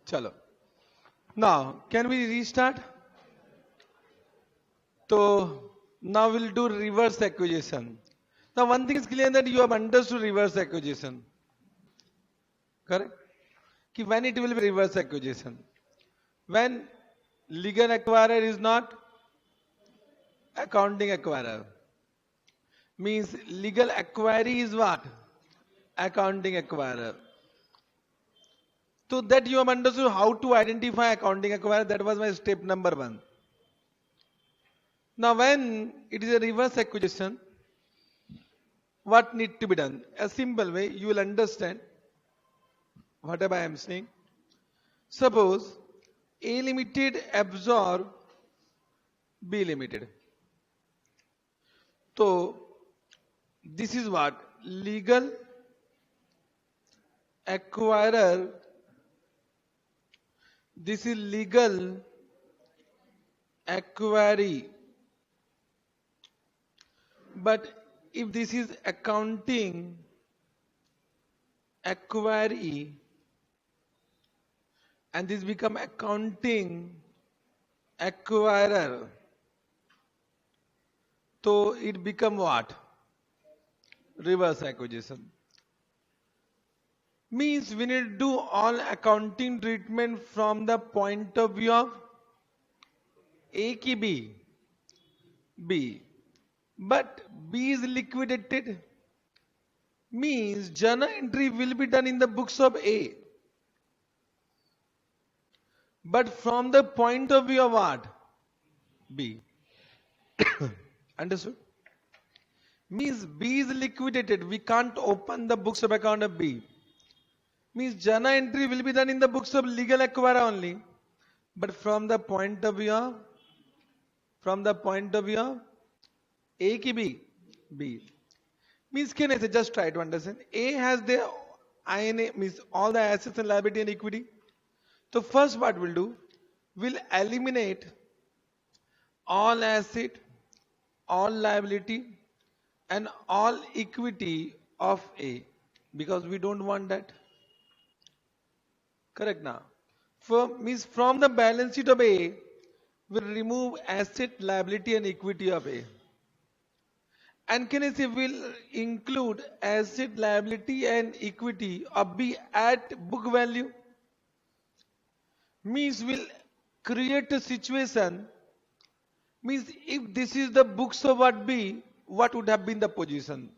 Chalo. Now, can we restart? So, now we'll do reverse acquisition. Now, one thing is clear that you have understood reverse acquisition. Correct? Ki when it will be reverse acquisition? When legal acquirer is not accounting acquirer. Means legal acquiry is what? Accounting acquirer. So that you have understood how to identify accounting acquirer. That was my step number 1. Now when it is a reverse acquisition, what need to be done? A simple way you will understand whatever I am saying. Suppose A Limited absorb B Limited. So this is what? Legal acquirer. This is legal acquiry. But if this is accounting acquiry and this become accounting acquirer, so it become what? Reverse acquisition. Means we need to do all accounting treatment from the point of view of A ki B. B. But B is liquidated. Means journal entry will be done in the books of A. But from the point of view of what? B. Understood? Means B is liquidated. We can't open the books of account of B. Means journal entry will be done in the books of legal acquirer only. But from the point of view of A ki B? B. Means can I say, just try to understand. A has the INA, means all the assets and liability and equity. So first what we'll do, we'll eliminate all asset, all liability and all equity of A, because we don't want that. Correct now. Means from the balance sheet of A, we'll remove asset, liability and equity of A. And can I say we'll include asset, liability and equity of B at book value? Means we'll create a situation. Means if this is the books of what B, what would have been the position?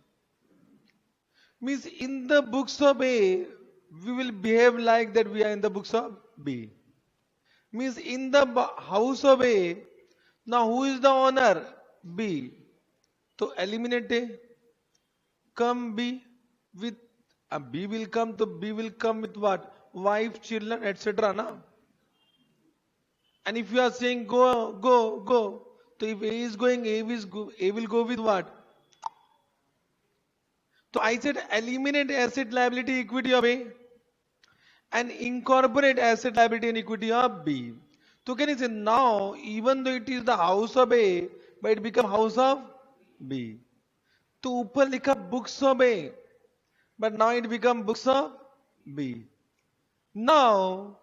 Means in the books of A, we will behave like that we are in the books of B. Means in the house of A, now who is the owner? B. So eliminate A, come B with B will come, so B will come with what? Wife, children, etc. Now. And if you are saying go, go, go, so if A is going, A will go with what? So I said eliminate asset, liability, equity of A and incorporate asset, liability and equity of B. So can you say now even though it is the house of A, but it become house of B. तो ऊपर लिखा books of A, but now it become books of B. Now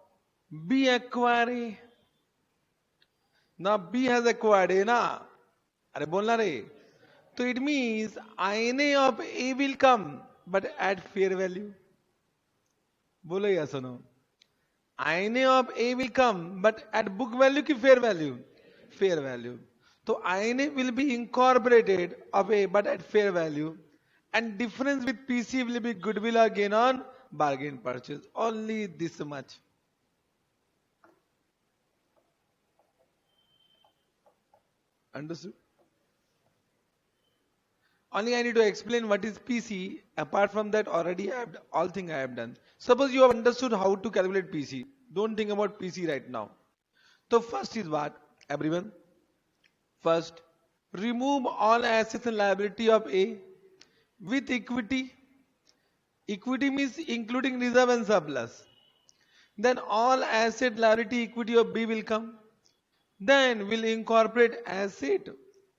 B acquire A. Now B has acquired A ना, अरे बोलना रे. So it means INA of A will come, but at fair value. बोलो yes or no? INA of A will come, but at book value ki fair value? Fair value. So INA will be incorporated of A but at fair value, and difference with PC will be goodwill or gain on bargain purchase. Only this much. Understood? Only I need to explain what is PC. Apart from that, already I have all thing I have done. Suppose you have understood how to calculate PC. Don't think about PC right now. So first is what? Everyone. First, remove all assets and liability of A with equity. Equity means including reserve and surplus. Then all asset, liability, equity of B will come. Then we'll incorporate asset,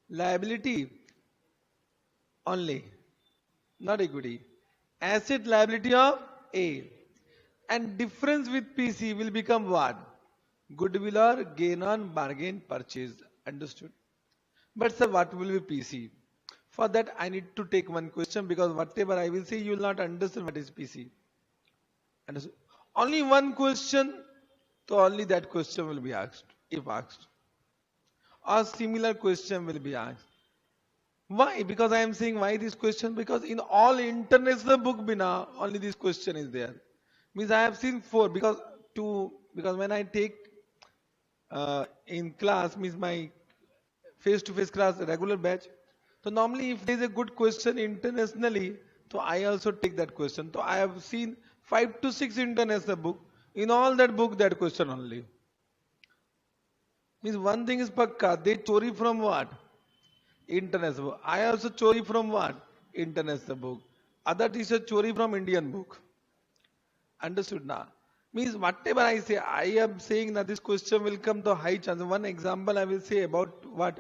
liability only, not equity. Asset, liability of A And difference with PC will become what? Goodwill or gain on bargain purchase. Understood? But sir, what will be PC? For that, I need to take one question because whatever I will say, you will not understand what is PC. Understood? Only one question, so only that question will be asked, if asked. Or similar question will be asked. Why? Because I am saying why this question? Because in all international book, Bina, only this question is there. Means I have seen four because when I take in class means my face-to-face class regular batch. So normally if there is a good question internationally, so I also take that question. So I have seen 5 to 6 international book. In all that book, that question only. Means one thing is pakka, they chori from what? International book. I also chori from what? International book. Other teacher chori from Indian book. Understood now? Means whatever I say, I am saying that this question will come to high chance. One example I will say about what?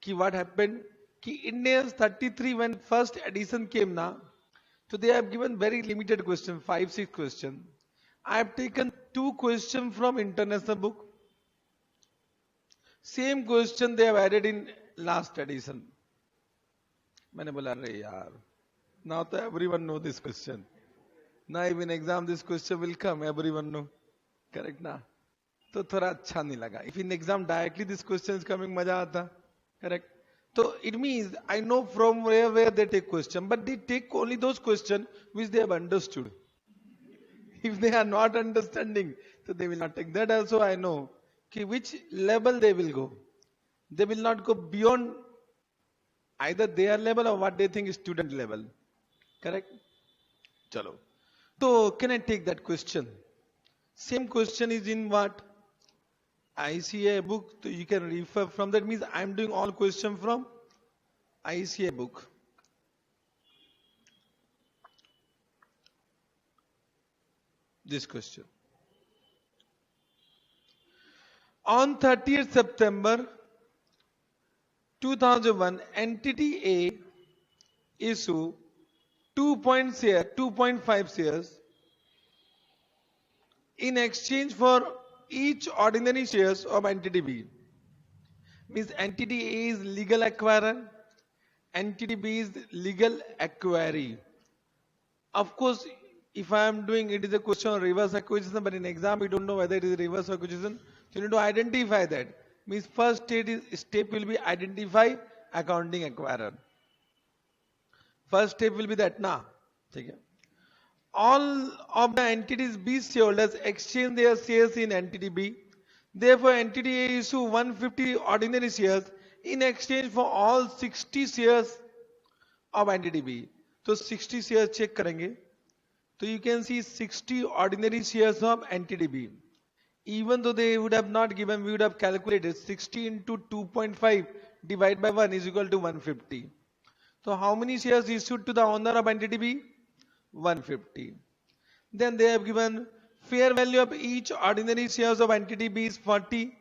What happened? Indians 33 when first edition came now. So they have given very limited question, 5, 6 question. I have taken 2 question from international book. Same question they have added in last edition. मैंने बोला अरे यार, now तो everyone know this question. Now even exam this question will come, everyone know. Correct ना? तो थोड़ा अच्छा नहीं लगा. If in exam directly this question is coming, मजा आता. Correct? So it means I know from where they take question, but they take only those questions which they have understood. If they are not understanding, so they will not take. That also I know. Which level they will go. They will not go beyond either their level or what they think is student level. Correct? Chalo. So can I take that question? Same question is in what? ICA book. So you can refer from that. Means I am doing all question from ICA book. This question. On 30th September 2001, entity A issue 2.5 shares in exchange for each ordinary shares of entity B. Means entity A is legal acquirer, entity B is legal acquiree. Of course, if I am doing it is a question of reverse acquisition, but in exam we don't know whether it is reverse acquisition. So you need to identify that. Means first step will be identify accounting acquirer. First step will be that na. Okay. All of the entities B shareholders exchange their shares in entity B. Therefore, entity A issue 150 ordinary shares in exchange for all 60 shares of entity B. So 60 shares check करेंगे. So you can see 60 ordinary shares of entity B. Even though they would have not given, we would have calculated 60 into 2.5 divided by 1 is equal to 150. So how many shares issued to the owner of entity B? 150. Then they have given fair value of each ordinary shares of entity B is 40.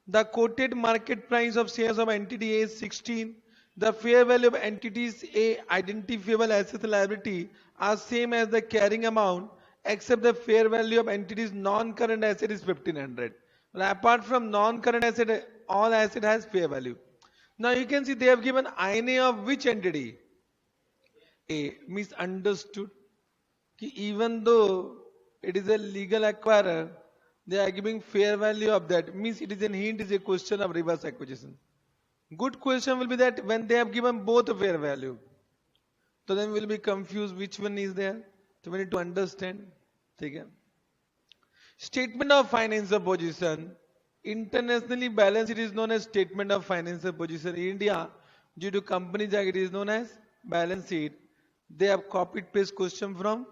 The quoted market price of shares of entity A is 16. The fair value of entities A identifiable asset liability are same as the carrying amount, except the fair value of entities non-current asset is 1500. Well, apart from non-current asset, all asset has fair value. Now you can see they have given INA of which entity? A. Misunderstood. Even though it is a legal acquirer, they are giving fair value of that. Means it is a hint, is a question of reverse acquisition. Good question will be that when they have given both a fair value, so then we will be confused which one is there. So we need to understand. Okay. Statement of financial position. Internationally balance it is known as statement of financial position. In India, due to Companies Act, it is known as balance sheet. They have copied paste question from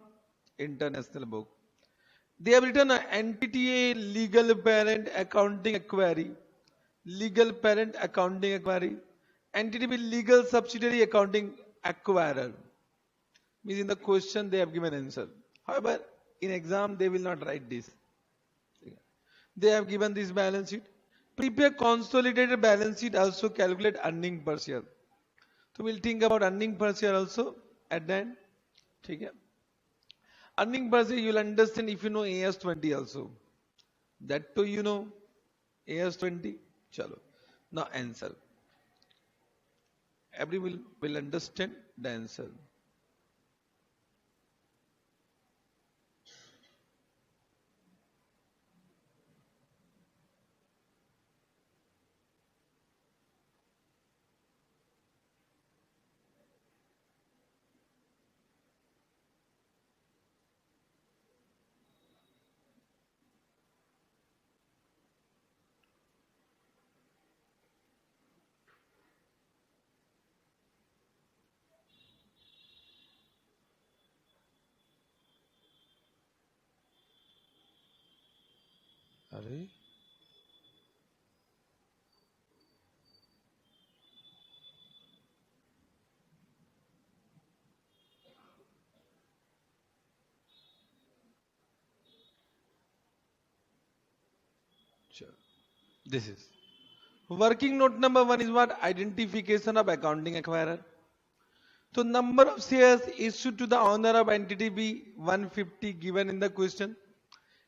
international book. They have written an entity A legal parent accounting acquiry. Legal parent accounting acquiry. Entity B legal subsidiary accounting acquirer. Means in the question they have given answer. However, in exam they will not write this. They have given this balance sheet. Prepare consolidated balance sheet, also calculate earning per share. So we'll think about earning per share also at the end. Okay. Earning per se, you'll understand if you know AS20 also. That too you know AS20. Chalo. Now answer. Everyone will understand the answer. अरे चलो. This is working note number one is what? Identification of accounting acquirer. So number of shares issued to the owner of entity be 150 given in the question.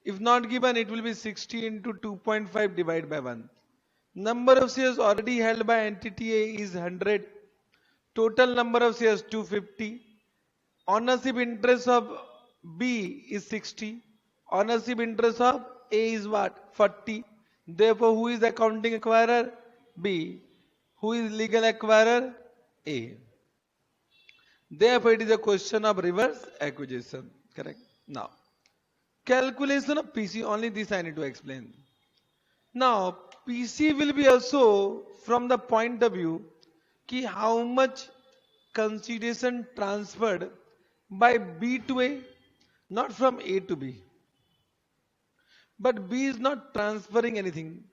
If not given, it will be 60 into 2.5 divided by 1. Number of shares already held by entity A is 100. Total number of shares 250. Ownership interest of B is 60. Ownership interest of A is what? 40. Therefore, who is accounting acquirer? B. Who is legal acquirer? A. Therefore, it is a question of reverse acquisition. Correct? Now, calculation of PC, only this I need to explain. Now, PC will be also from the point of view कि how much consideration transferred by B to A, not from A to B. But B is not transferring anything.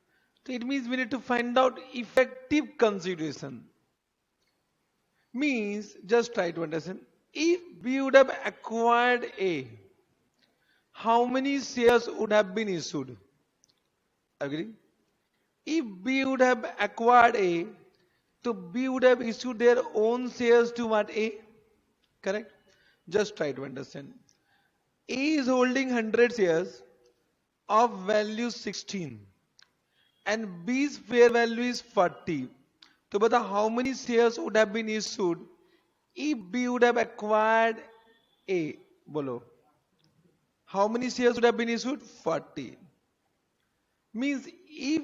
So it means we need to find out effective consideration. Means, just try to understand. If B would have acquired A, how many shares would have been issued? Agree? If B would have acquired A, so B would have issued their own shares to what? A? Correct? Just try to understand. A is holding 100 shares of value 16 and B's fair value is 40. So, but how many shares would have been issued if B would have acquired A? Bolo. How many shares would have been issued? 40. Means if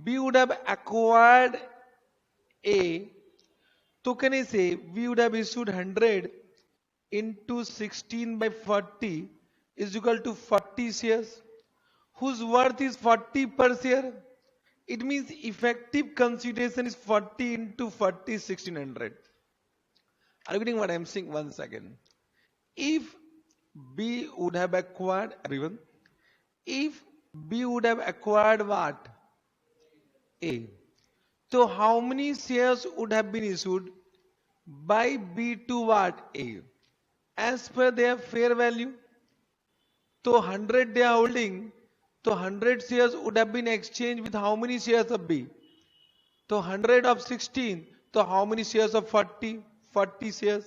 B would have acquired A, so can I say we would have issued 100 into 16 by 40 is equal to 40 shares whose worth is 40 per share. It means effective consideration is 40 into 40 1600. Are you getting what I am saying? One second. If B would have acquired, everyone, if B would have acquired what? A. So how many shares would have been issued by B to what? A. As per their fair value. So 100 they are holding. So 100 shares would have been exchanged with how many shares of B? So 100 of 16. So how many shares of 40? 40 shares.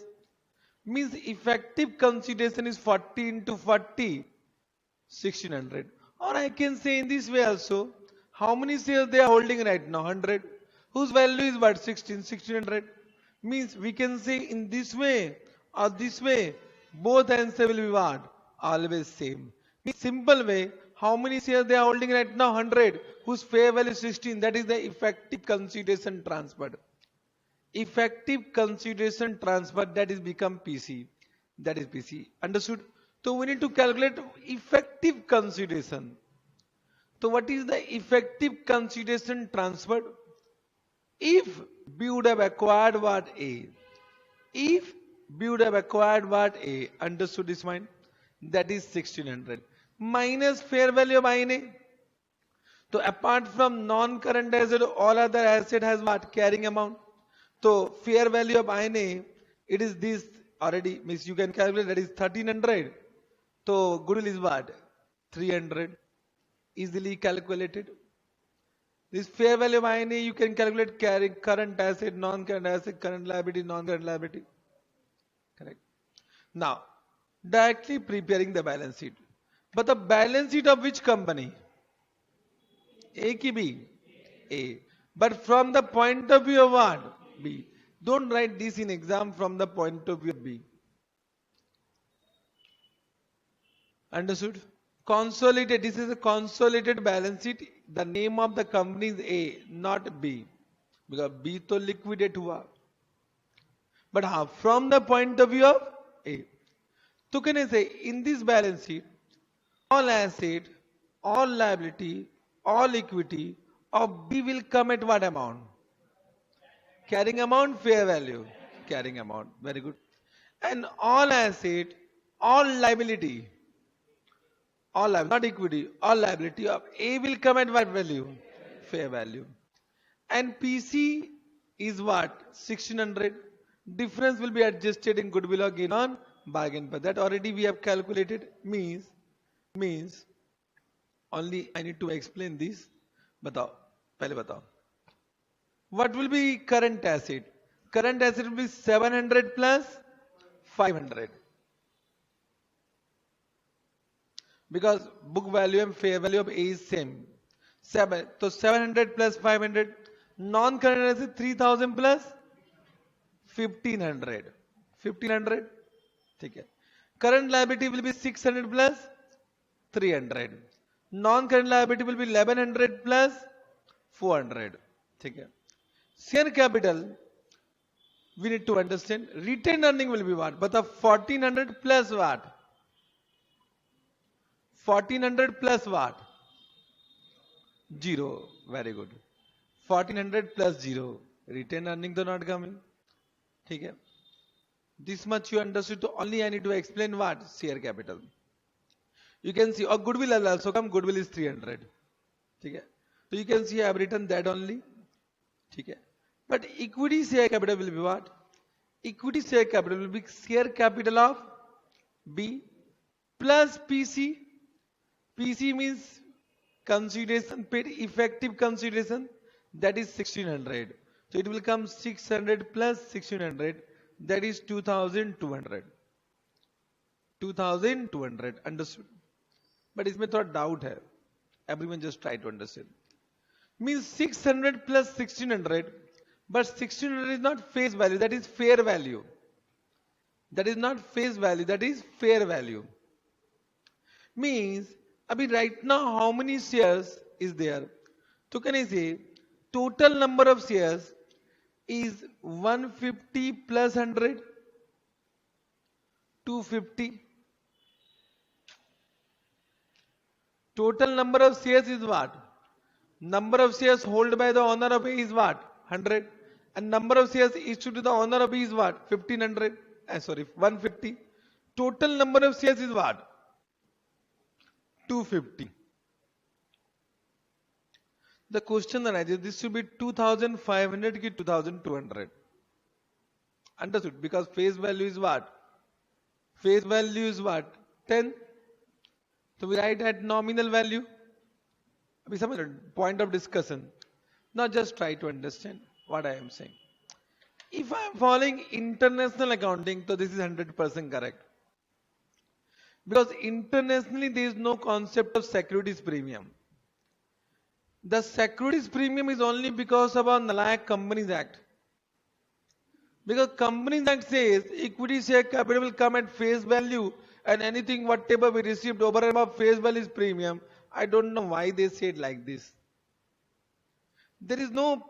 Means effective consideration is 40 into 40, 1600. Or I can say in this way also, how many shares they are holding right now? 100. Whose value is what? 1600. Means we can say in this way or this way, both answer will be what? Always same. Means simple way, how many shares they are holding right now? 100. Whose fair value is 16. That is the effective consideration transferred. Effective consideration transfer, that is become PC. That is PC. Understood? So we need to calculate effective consideration. So what is the effective consideration transferred? If B would have acquired what? A. If B would have acquired what? A. Understood this mind? That is 1600. Minus fair value of INA. So apart from non-current asset, all other asset has what? Carrying amount. So fair value of INA, it is this already, means you can calculate that is 1300. So goodwill is what? 300. Easily calculated. This fair value of INA, you can calculate carrying current asset, non-current asset, current liability, non-current liability. Correct. Now, Directly preparing the balance sheet. But the balance sheet of which company? A ki B? A. But from the point of view of what? B. Don't write this in exam from the point of view of B. Understood? Consolidated. This is a consolidated balance sheet. The name of the company is A, not B. Because B to liquidate हुआ. But from the point of view of A. So can I say in this balance sheet, all asset, all liability, all equity of B will come at what amount? Carrying amount, fair value. Carrying amount. Very good. And all asset, all liability, not equity, all liability of A will come at what value? Fair value. And PC is what? 1600. Difference will be adjusted in goodwill or gain on bargain. But that already we have calculated. Means only I need to explain this. बताओ, पहले बताओ. What will be current asset? Current asset will be 700 plus 500. Because book value and fair value of A is same. 7. So 700 plus 500. Non-current asset 3000 plus 1500. 1500. ठीक है. Current liability will be 600 plus 300. Non-current liability will be 1100 plus 400. ठीक है. Share capital, we need to understand. Retained earning will be what? But the 1400 plus what? 1400 plus what? 0. Very good. 1400 plus 0. Retained earning to not coming. ठीक है. This much you understood. So only I need to explain what? Share capital. You can see, or goodwill will also come. Goodwill is 300. ठीक है. So you can see I have written that only. ठीक है. But equity share capital will be what? Equity share capital will be share capital of B plus PC. PC means consideration paid, effective consideration, that is 1600. So it will come 600 plus 1600, that is 2200. 2200. Understood? But इसमें थोड़ा doubt है. Everyone just try to understand. Means 600 plus 1600, but 1600 is not face value, that is fair value. That is not face value, that is fair value. Means, abhi right now how many shares is there? So can I say total number of shares is 150 plus 100, 250. Total number of shares is what? Number of shares held by the owner of A is what? 100. And number of shares issued to the owner of B is what? 1500. 150. Total number of shares is what? 250. The question arises, this should be 2500 ki 2200. Understood? Because face value is what? Face value is what? 10. So we write at nominal value. Point of discussion. Now just try to understand what I am saying. If I am following international accounting, so this is 100% correct. Because internationally there is no concept of securities premium. The securities premium is only because of our Nalayak Companies Act. Because Companies Act says equity share capital will come at face value and anything whatever we received over and above face value is premium. I don't know why they say it like this. There is no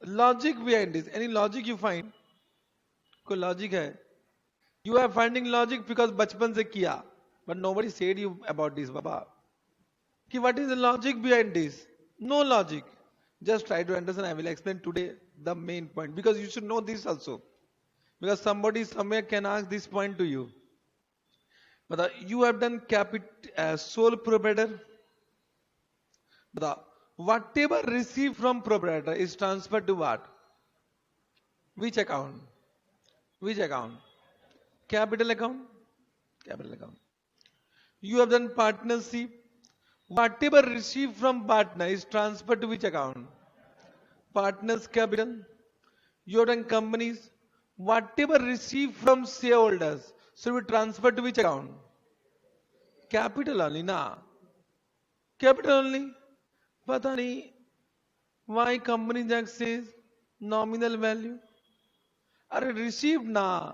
logic behind this. Any logic you find? कोई logic है? You are finding logic because बचपन से किया. But nobody said you about this, Baba. कि what is the logic behind this? No logic. Just try to understand. I will explain today the main point. Because you should know this also. Because somebody somewhere can ask this point to you. But you have done sole proprietor. But whatever received from proprietor is transferred to what? Which account? Which account? Capital account? Capital account. You have done partnership. Whatever received from partner is transferred to which account? Partners capital. You have done companies. Whatever received from shareholders. So we transfer to which account? Capital only, na? Capital only. पता नहीं why company Jack says nominal value. Are received na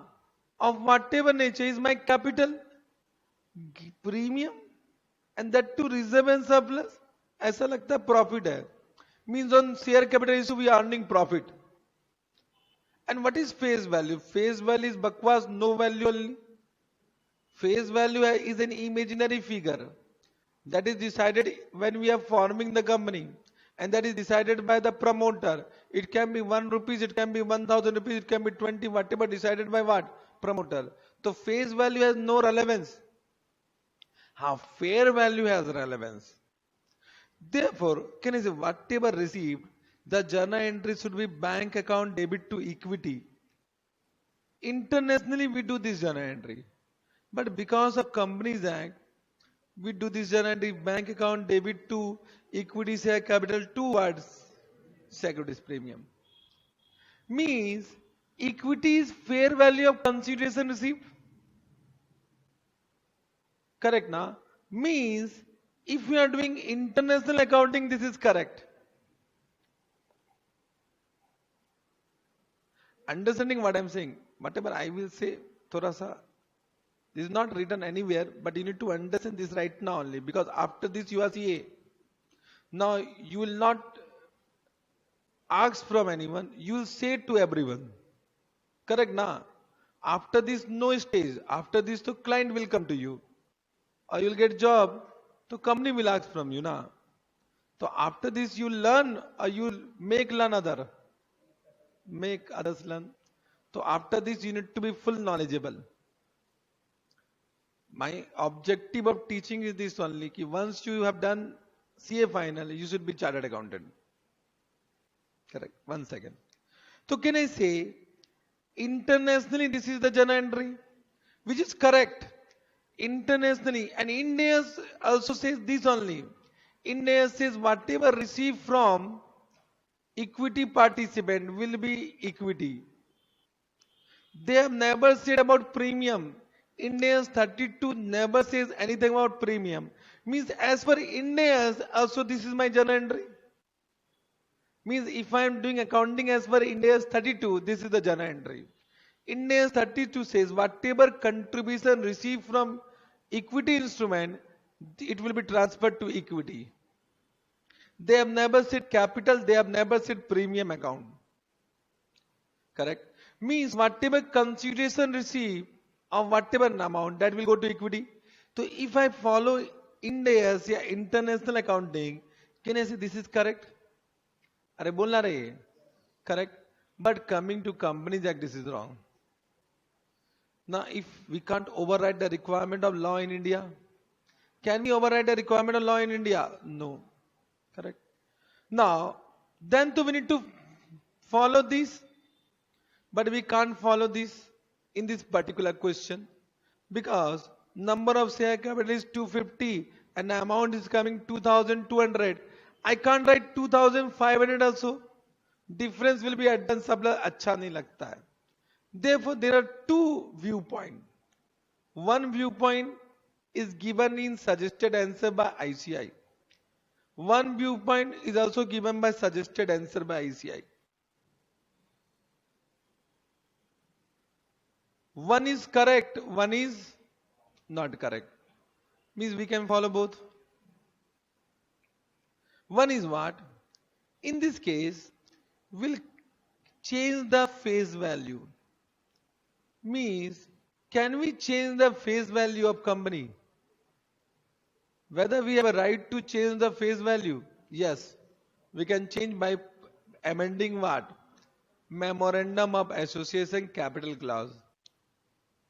of whatever nature is my capital premium and that to reserve and surplus. ऐसा लगता है profit है. Means on share capital issue we are earning profit. And what is face value? Face value is bakwas, no value only. Face value is an imaginary figure that is decided when we are forming the company and that is decided by the promoter. It can be 1 rupees, it can be 1000 rupees, it can be 20, whatever decided by what? Promoter. So face value has no relevance. How fair value has relevance. Therefore, can I say whatever received, the journal entry should be bank account debit to equity. Internationally, we do this journal entry. But because of Companies Act, we do this journal entry bank account debit to equity share capital towards securities premium. Means equity is fair value of consideration received. Correct now? Means if we are doing international accounting, this is correct. Understanding what I'm saying, whatever I will say, thoda sa, this is not written anywhere, but you need to understand this right now only because after this you are CA. Now you will not ask from anyone, you will say to everyone. Correct na? After this no stage, after this the client will come to you. Or you will get job, the company will ask from you na. So after this you learn or you make learn other. Make others learn. So after this you need to be full knowledgeable. My objective of teaching is this only, कि once you have done CA final, you should be chartered accountant. Correct. 1 second. So can I say, internationally this is the journal entry, which is correct. Internationally, and India also says this only. India says whatever received from equity participant will be equity. They have never said about premium. Indians 32 never says anything about premium. Means as per Indians, also this is my journal entry. Means if I am doing accounting as per Indians 32, this is the journal entry. Indians 32 says whatever contribution received from equity instrument, it will be transferred to equity. They have never said capital, they have never said premium account. Correct? Means whatever consideration received of whatever amount, that will go to equity. So if I follow India's international accounting, can I say this is correct? Are bolna rahe? Correct? But coming to Companies Act, this is wrong. Now if we can't override the requirement of law in India, can we override the requirement of law in India? No. Correct? Now, then we need to follow this, but we can't follow this in this particular question because number of share capital is 250 and the amount is coming 2200. I can't write 2500 also. Difference will be at sabla अच्छा नहीं लगता है. Therefore, there are two viewpoints. One viewpoint is given in suggested answer by ICI. One viewpoint is also given by suggested answer by ICI. One is correct, one is not correct. Means we can follow both. One is what? In this case, we'll change the face value. Means, can we change the face value of company? Whether we have a right to change the face value? Yes. We can change by amending what? Memorandum of Association Capital Clause.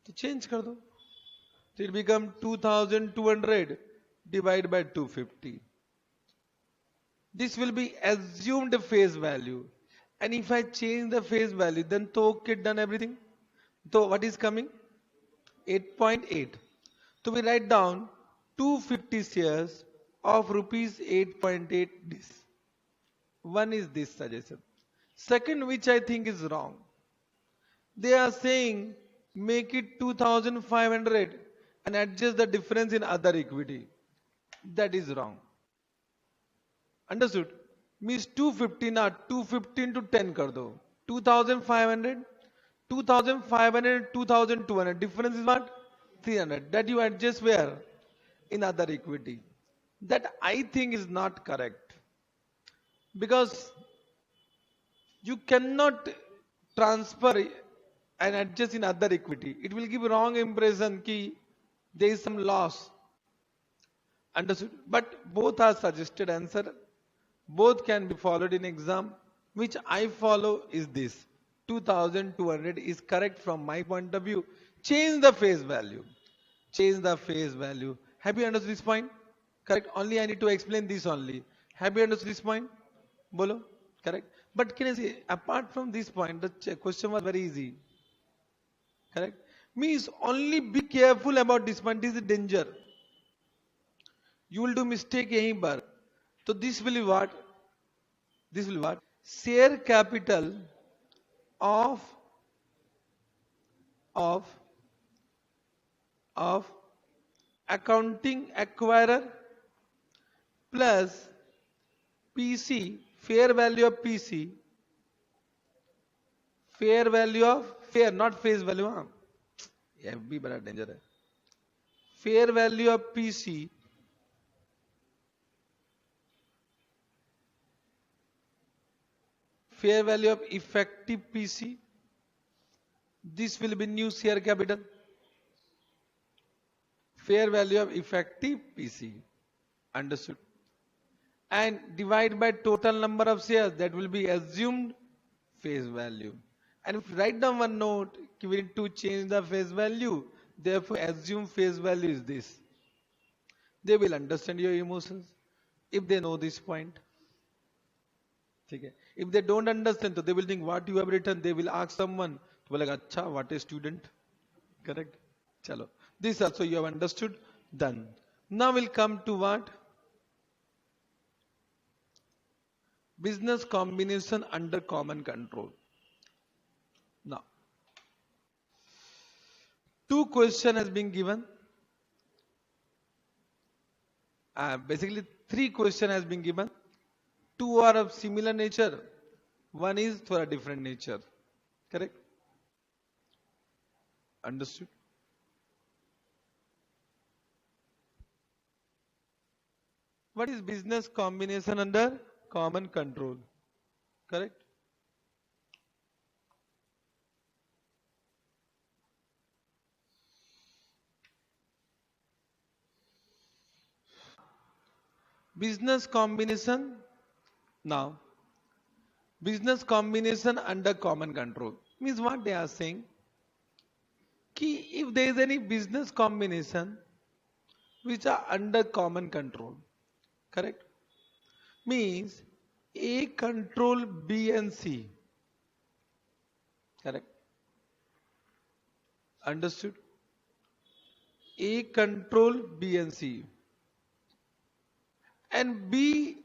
So change kar do. So it become 2200 divided by 250. This will be assumed face value. And if I change the face value, then to okay, done everything. So what is coming? 8.8. So we write down 250 shares of rupees 8.8 this. One is this suggestion. Second, which I think is wrong. They are saying make it 2500 and adjust the difference in other equity. That is wrong. Understood? Means 250 ना 215 to 10 कर दो. 2500, 2500, 2200. Difference is what? 300. That you adjust where? In other equity. That I think is not correct. Because you cannot transfer and adjust in other equity. It will give wrong impression कि there is some loss. Understood? But both are suggested answer. Both can be followed in exam. Which I follow is this. 2200 is correct from my point of view. Change the face value. Change the face value. Have you understood this point? Correct. Only I need to explain this only. Have you understood this point? Bolo. Correct. But can I say, apart from this point, the question was very easy. Correct. Means only be careful about this point. This is danger. You will do mistake yahin par. So this will be what? This will be what? Share capital of of accounting acquirer plus PC, fair value of PC, fair value of fair, not face value. हाँ ये भी बड़ा danger है. Fair value of PC fair value of effective PC. This will be new share capital. Fair value of effective PC. Understood? And divide by total number of shares. That will be assumed face value. And if you write down one note, we need to change the face value. Therefore, assume face value is this. They will understand your emotions if they know this point. Okay. If they don't understand, so they will think what you have written. They will ask someone. तो बोलेगा अच्छा, what a student. Correct? Chalo. This also you have understood. Done. Now we'll come to what? Business combination under common control. Now, two questions has been given. Basically, three questions has been given. Two are of similar nature. One is for a different nature. Correct? Understood? What is business combination under common control? Correct? Business combination. Now, business combination under common control means what they are saying. Ki if there is any business combination which are under common control, correct? Means A control B and C. Correct? Understood? A control B and C. And B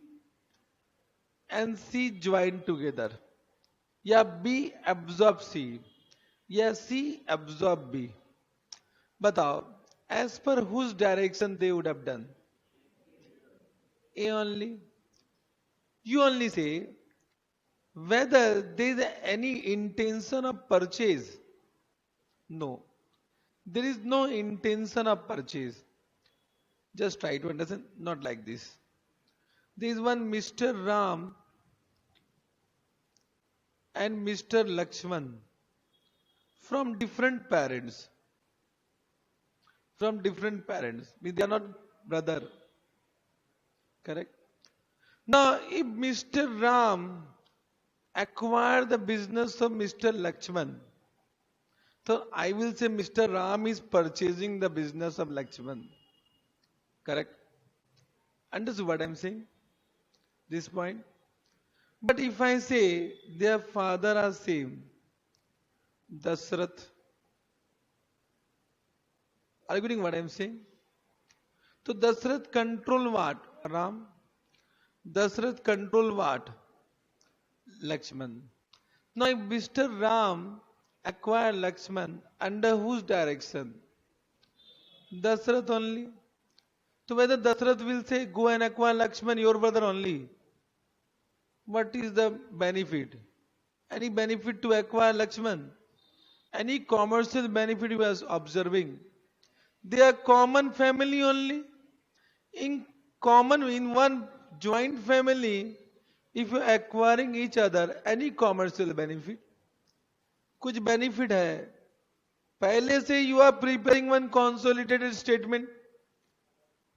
and C join together. या B absorb C. या C absorb B. बताओ, as per whose direction they would have done? A only. You only say whether there is any intention of purchase. No. There is no intention of purchase. Just try to understand, not like this. There is one Mr. Ram and Mr. Lakshman from different parents. From different parents. Means they are not brother. Correct? Now, if Mr. Ram acquired the business of Mr. Lakshman, so I will say Mr. Ram is purchasing the business of Lakshman. Correct? Understood what I am saying? This point. But if I say their father are same, Dasrath, are you getting what I am saying? So Dasrath control what? Ram. Dasrath control what? Lakshman. Now if Mr. Ram acquire Lakshman under whose direction? Dasrath only. So whether Dasrath will say, go and acquire Lakshman, your brother only. What is the benefit? Any benefit to acquire Lakshman? Any commercial benefit you are observing? They are common family only. In common, in one joint family, if you are acquiring each other, any commercial benefit? कुछ benefit है. पहले से you are preparing one consolidated statement.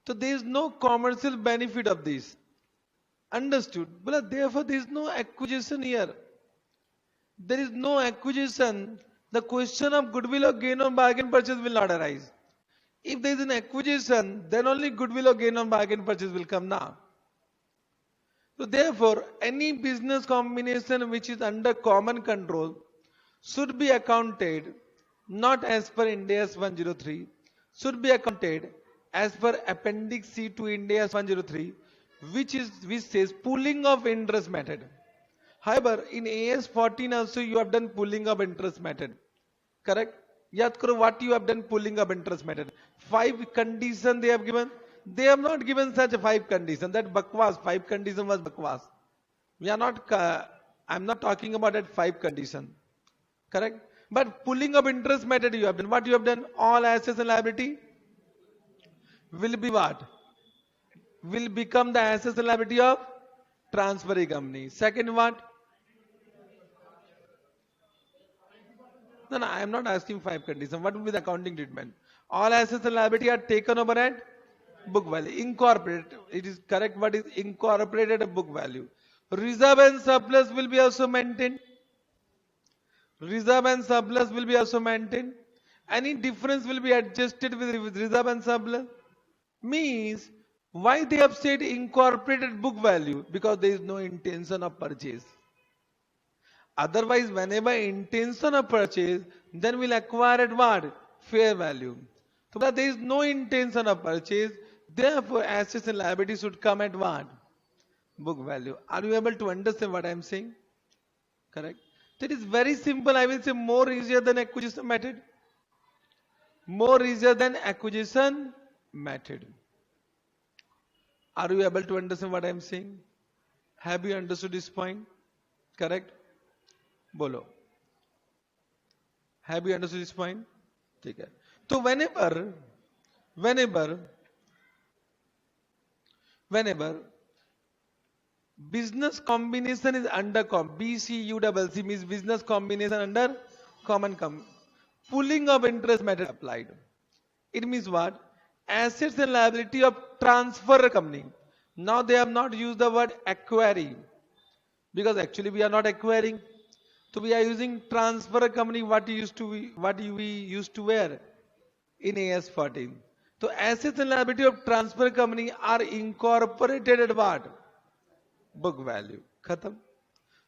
So there is no commercial benefit of this. Understood? But therefore there is no acquisition here. There is no acquisition. The question of goodwill or gain on bargain purchase will not arise. If there is an acquisition, then only goodwill or gain on bargain purchase will come now. So therefore, any business combination which is under common control should be accounted not as per Ind AS 103, should be accounted as per Appendix C to Ind AS 103, which says pooling of interest method. However, in AS 14 also you have done pooling of interest method. Correct? Yad karo what you have done pooling of interest method. 5 conditions they have given. They have not given such 5 conditions. That bakwas, 5 condition was bakwas. We are not, I'm not talking about that 5 condition. Correct? But pooling of interest method you have done. What you have done? All assets and liability will be what? Will become the assets and liability of transferring company. Second what? No, I am not asking 5 conditions. What will be the accounting treatment? All assets and liability are taken over at book value. Incorporated. It is correct. What is incorporated at book value? Reserve and surplus will be also maintained. Reserve and surplus will be also maintained. Any difference will be adjusted with reserve and surplus. Means why they have said incorporated book value? Because there is no intention of purchase. Otherwise, whenever intention of purchase, then we'll acquire at what? Fair value. So that there is no intention of purchase, therefore assets and liabilities should come at what? Book value. Are you able to understand what I am saying? Correct. That is very simple. I will say more easier than acquisition method. More easier than acquisition method. Are you able to understand what I am saying? Have you understood this point? Correct? Bolo. Have you understood this point? ठीक है. So whenever business combination is under BCUCC means business combination under common pooling of interest method applied. It means what? Assets and liability of transfer company. Now they have not used the word acquiring because actually we are not acquiring. So we are using transfer company what we used to wear in AS 14. So assets and liability of transfer company are incorporated at what? Book value. Khatam.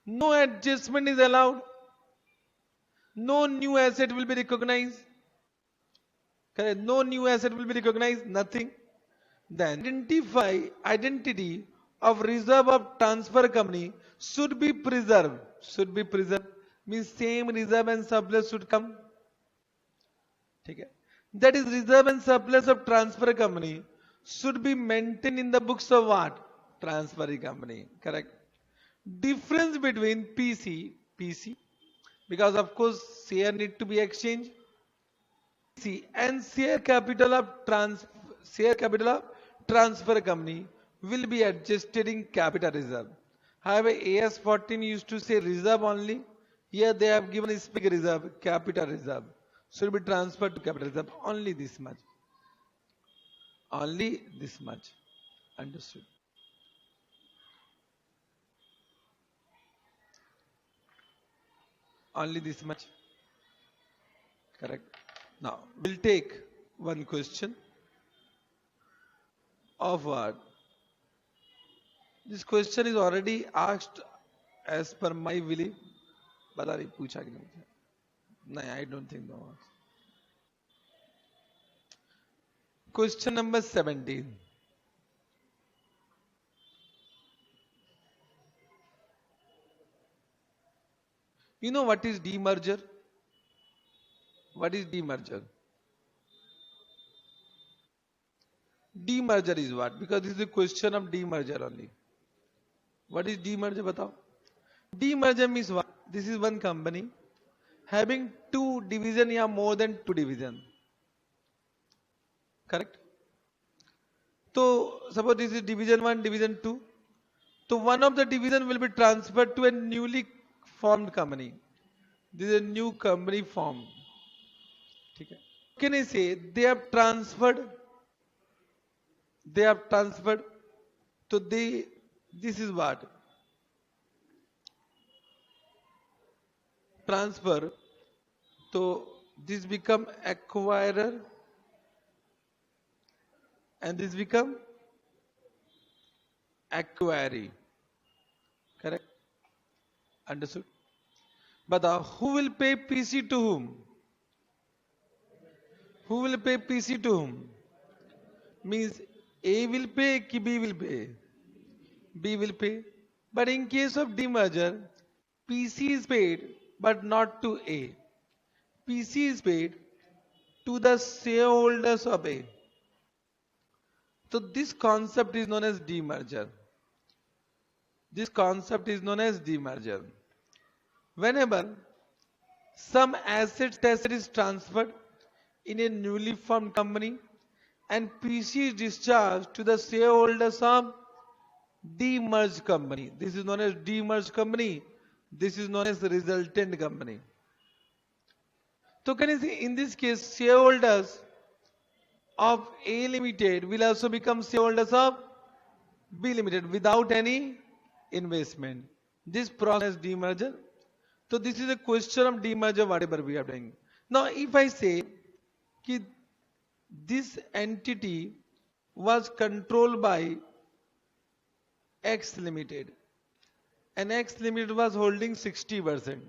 No adjustment is allowed. No new asset will be recognized. Correct? No new asset will be recognized. Nothing. Then identity of reserve of transfer company should be preserved. Should be preserved. Means same reserve and surplus should come. Okay. That is reserve and surplus of transfer company should be maintained in the books of what? Transferring company. Correct. Difference between PC, because of course share need to be exchanged. PC and share capital of transfer company will be adjusted in capital reserve. However, AS 14 used to say reserve only. Here they have given a big reserve, capital reserve. Should be transferred to capital reserve. Only this much. Only this much. Understood. Only this much. Correct. Now, we'll take one question of what? This question is already asked as per my belief. बता रही पूछा कि नहीं I don't think no. Question number 17. You know what is demerger? What is demerger? Demerger is what? Because this is a question of demerger only. What is demerger? Batao. Demerger means what? This is one company having two division or more than two division. Correct? So suppose this is division 1, division 2. So one of the division will be transferred to a newly formed company. This is a new company formed. Okay. Can I say they have transferred? They have transferred. So this is what? Transfer. So this become acquirer and this become acquiree. Correct? Understood? But who will pay PC to whom? Who will pay PC to whom? Means A will pay, ki B will pay. B will pay. But in case of demerger, PC is paid but not to A. PC is paid to the shareholders of A. So this concept is known as demerger. This concept is known as demerger. Whenever some asset is transferred in a newly formed company and PC is discharged to the shareholders of demerged company. This is known as demerged company. This is known as the resultant company. So can you see in this case shareholders of A Limited will also become shareholders of B Limited without any investment. This process demerger. So this is a question of demerger whatever we are doing. Now if I say that this entity was controlled by X Limited and X Limited was holding 60%.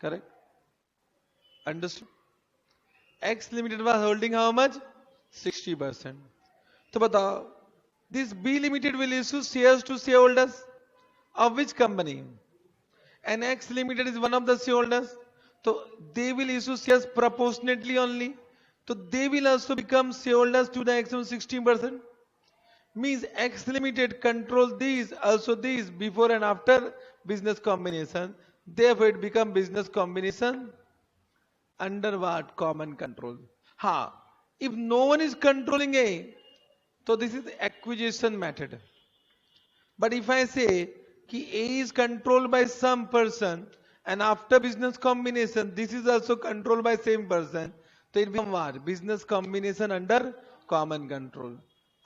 Correct? Understood? X Limited was holding how much? 60%. So batao, this B Limited will issue shares to shareholders of which company? And X Limited is one of the shareholders. So they will issue shares proportionately only. So they will also become shareholders to the maximum 16%. Means X Limited control these, also these before and after business combination. Therefore it become business combination under what? Common control. Ha. If no one is controlling A, so this is the acquisition method. But if I say कि A is controlled by some person and after business combination this is also controlled by same person, so it becomes what? Business combination under common control.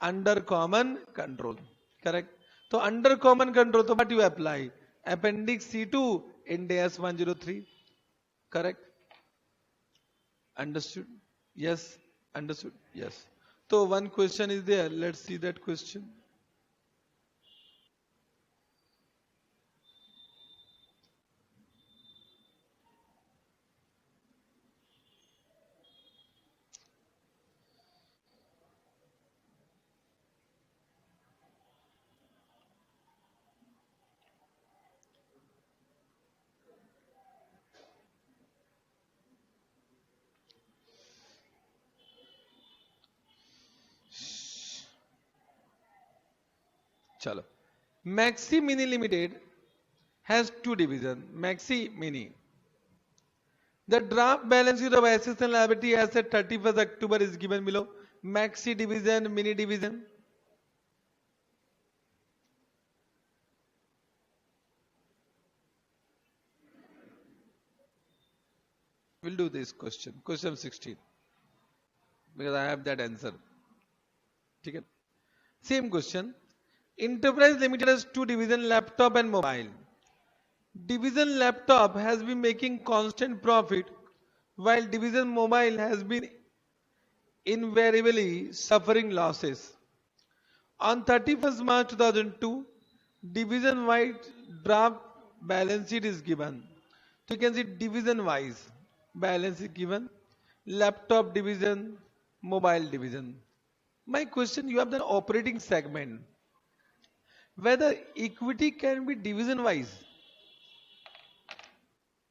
Under common control. Correct? So under common control, so what you apply? Appendix C2 in AS 103. Correct? Understood? Yes. Understood? Yes. So one question is there. Let's see that question. Chalo. Maxi Mini Limited has two divisions. Maxi Mini. The draft balance sheet of assets and liability as at 31st October is given below. Maxi division, mini division. We'll do this question. Question 16. Because I have that answer. Okay. Same question. Enterprise Limited has two divisions, laptop and mobile. Division laptop has been making constant profit while division mobile has been invariably suffering losses. On 31st March 2002, division wide draft balance sheet is given. So you can see division wise balance is given, laptop division, mobile division. My question, you have the operating segment. Whether equity can be division wise.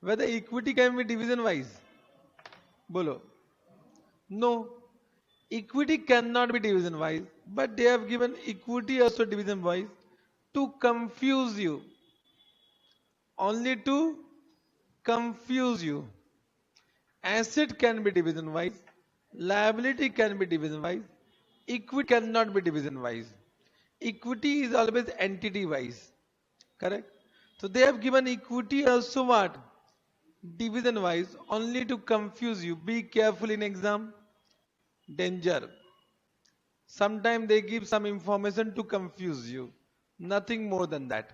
Whether equity can be division wise. bolo. No, equity cannot be division wise, but they have given equity also division wise to confuse you. Only to confuse you. Asset can be division wise, liability can be division wise, equity cannot be division wise. Equity is always entity wise. Correct? So they have given equity also what? Division wise only to confuse you. Be careful in exam. Danger. Sometimes they give some information to confuse you. Nothing more than that.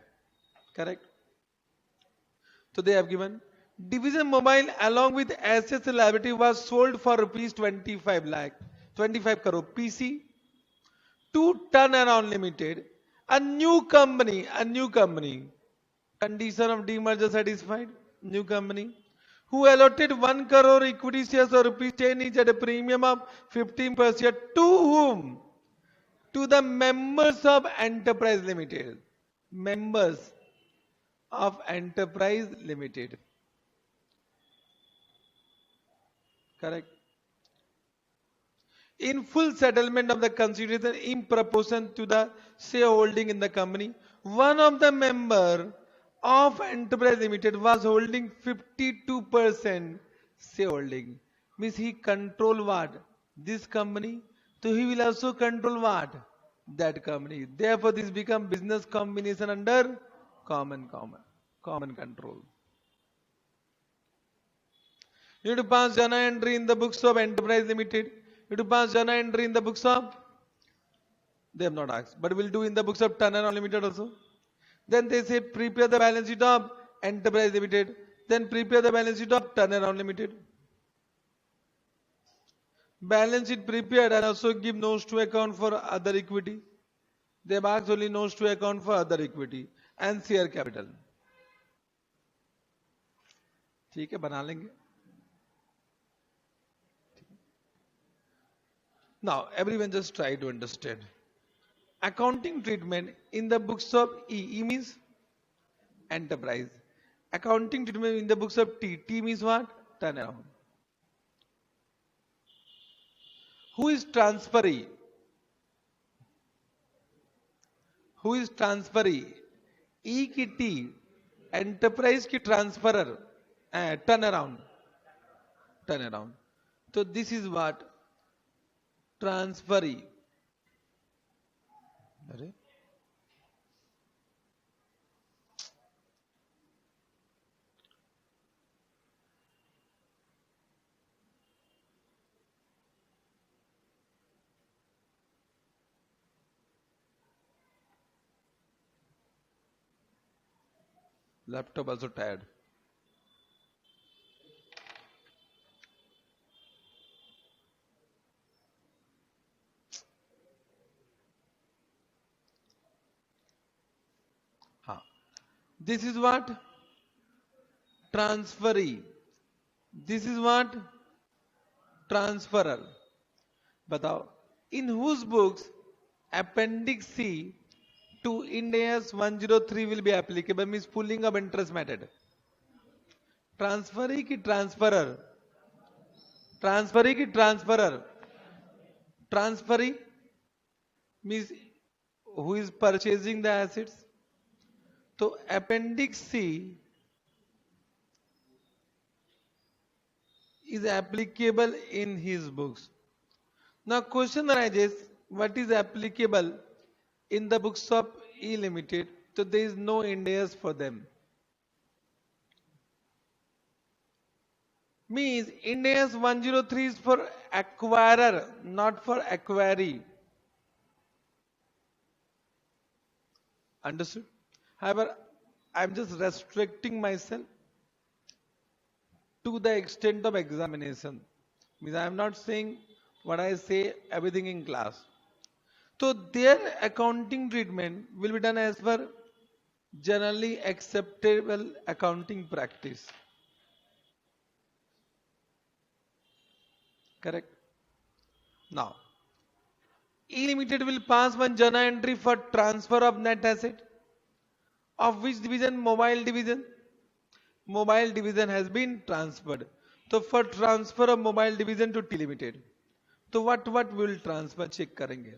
Correct? So they have given division mobile along with assets and liability was sold for rupees 25 lakh, 25 crore PC to Turnaround Limited, a new company, condition of demerger satisfied, new company, who allotted 1 crore equity shares of rupees 10 each at a premium of 15% to whom? To the members of Enterprise Limited. Members of Enterprise Limited. Correct. In full settlement of the consideration in proportion to the shareholding in the company, one of the member of Enterprise Limited was holding 52% shareholding. Means he control what? This company. So he will also control what? That company. Therefore, this become business combination under common control. You need to pass journal entry in the books of Enterprise Limited. You need to pass journal entry in the books of. They have not asked, but we'll do in the books of Turnaround Limited also. Then they say prepare the balance sheet of Enterprise Limited. Then prepare the balance sheet of Turnaround Limited. Balance sheet prepared and also give notes to account for other equity. They have asked only notes to account for other equity and share capital. ठीक है बना लेंगे. Now, everyone just try to understand. Accounting treatment in the books of E. E means enterprise. Accounting treatment in the books of T. T means what? Turnaround. Who is transferee? Who is transferee? E की T. Enterprise की transferer. Turnaround. Turnaround. So this is what? Transferee. अरे laptop also tired. हाँ. This is what? Transferee. This is what? Transferer. बताओ. In whose books Appendix C to Ind AS 103 will be applicable? Means pooling of interest method. Transferee की transferer. Transferee की transferer. Transferee means who is purchasing the assets. So Appendix C is applicable in his books. Now question arises, what is applicable in the books of E Limited? So there is no Ind AS for them. Means Ind AS 103 is for acquirer, not for acquiree. Understood? However, I am just restricting myself to the extent of examination. Means I am not saying what I say everything in class. So their accounting treatment will be done as per generally acceptable accounting practice. Correct? Now, E Limited will pass one journal entry for transfer of net asset. Of which division? Mobile division. Mobile division has been transferred. तो for transfer of mobile division to T limited, तो what we will transfer check करेंगे.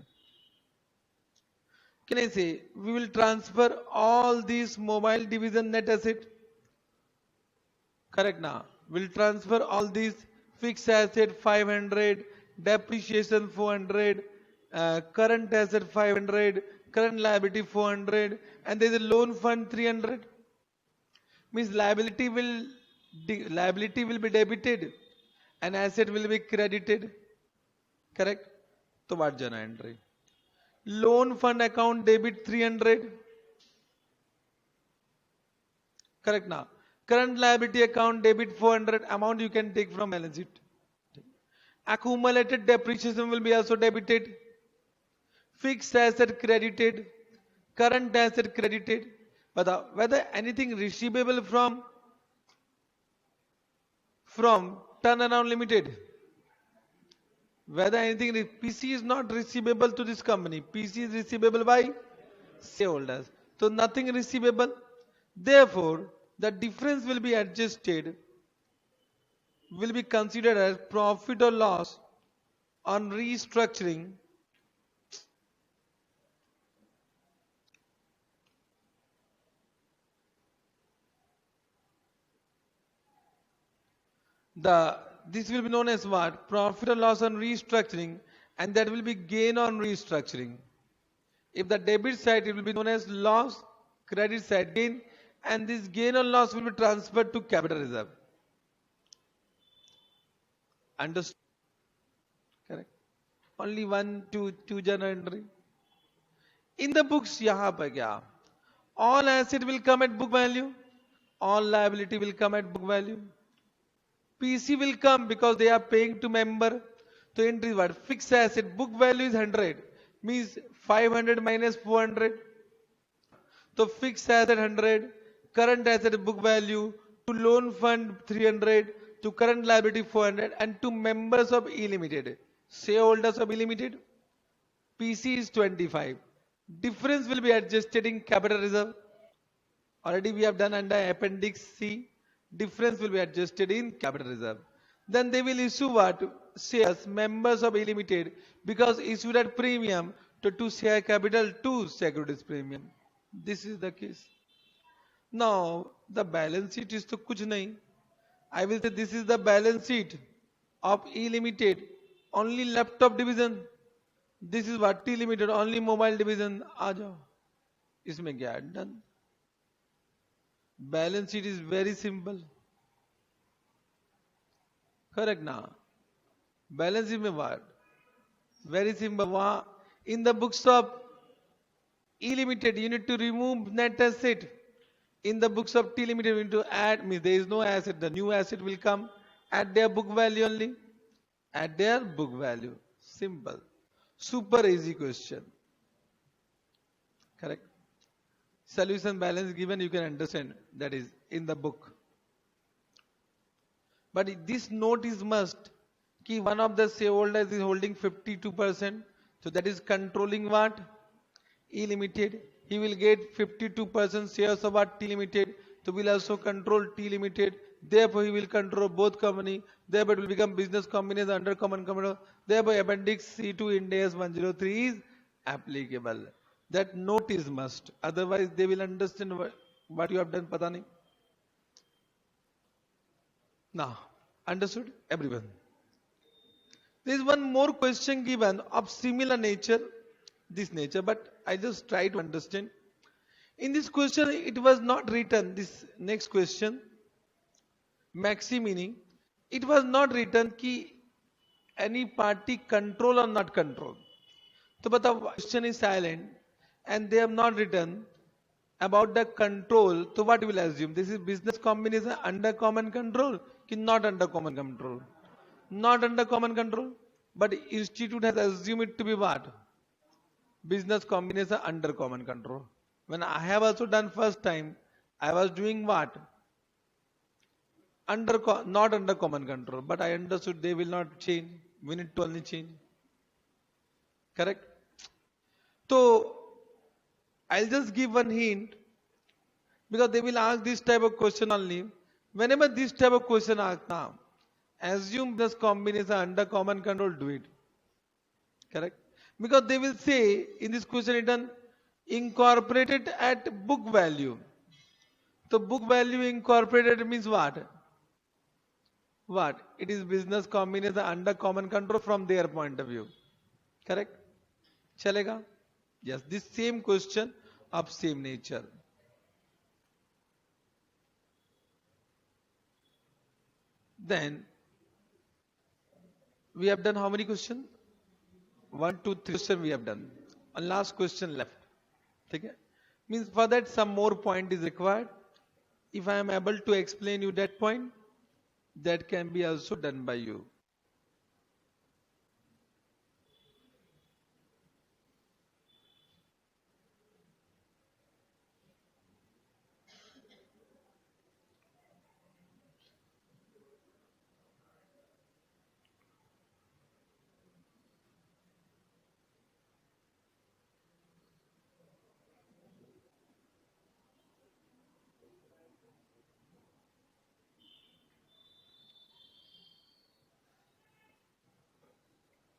Can I say we will transfer all these mobile division net asset? Correct now. We'll transfer all these fixed asset 500, depreciation 400, current asset 500, current liability 400, and there is a loan fund 300. Means liability will be debited and asset will be credited. Correct? तो what जाना entry? Loan fund account debit 300. Correct now. Current liability account debit 400. Amount you can take from balance sheet. Accumulated depreciation will be also debited. Fixed asset credited. Current asset credited. But whether anything receivable from turnaround limited. Whether anything PC is not receivable to this company. PC is receivable by shareholders. So nothing receivable. Therefore, the difference will be adjusted, will be considered as profit or loss on restructuring. This will be known as what? Profit or loss on restructuring, and that will be gain on restructuring. If the debit side, it will be known as loss, credit side gain, and this gain or loss will be transferred to capital reserve. Understood? Correct. Only two journal entry. In the books, यहाँ पर क्या? All asset will come at book value. All liability will come at book value. PC will come because they are paying to member. So entry what? Fixed asset book value is 100. Means 500 minus 400. So fixed asset 100. Current asset book value. To loan fund 300. To current liability 400. And to members of E Limited. Shareholders of E Limited. PC is 25. Difference will be adjusted in capital reserve. Already we have done under appendix C. Difference will be adjusted in capital reserve. Then they will issue what? Shares, members of E Limited, because issued at premium to share capital to securities premium. This is the case. Now, the balance sheet is to kuch nahi. I will say this is the balance sheet of E Limited. Only laptop division. This is what T Limited, only mobile division. आ जाओ. इसमें क्या है? Done. Balance sheet is very simple. Correct now. Balance sheet में what? Very simple. वहाँ in the books of E Limited, you need to remove net asset. In the books of T Limited, you need to add. Means there is no asset. The new asset will come at their book value only. At their book value. Simple. Super easy question. Correct. Solution balance given, you can understand, that is in the book. But this note is must. Ki one of the shareholders is holding 52%. So that is controlling what? E Limited. He will get 52% shares of what? T Limited. So will also control T Limited. Therefore he will control both company. Therefore it will become business combination under common control. Therefore appendix C2 Ind AS 103 is applicable. That note is must. Otherwise they will understand what you have done. Pata nahi. Now, understood everyone? There is one more question given of similar nature, this nature, but I just try to understand. In this question, it was not written, this next question, maxi meaning, it was not written ki any party control or not control. So, but the question is silent and they have not written about the control. So what will assume? This is business combination under common control, ki not under common control? Not under common control. But institute has assumed it to be what? Business combination under common control. When I have also done first time, I was doing what? Not under common control. But I understood they will not change. We need to only change. Correct? So, I'll just give one hint. Because they will ask this type of question only. Whenever this type of question asked now, assume this combination under common control, do it. Correct? Because they will say in this question written incorporated at book value. So book value incorporated means what? What? It is business combination under common control from their point of view. Correct? Chalega? Yes, this same question of same nature. Then we have done how many questions? 1, 2, 3 question we have done. One last question left. Okay? Means for that some more point is required. If I am able to explain you that point, that can be also done by you.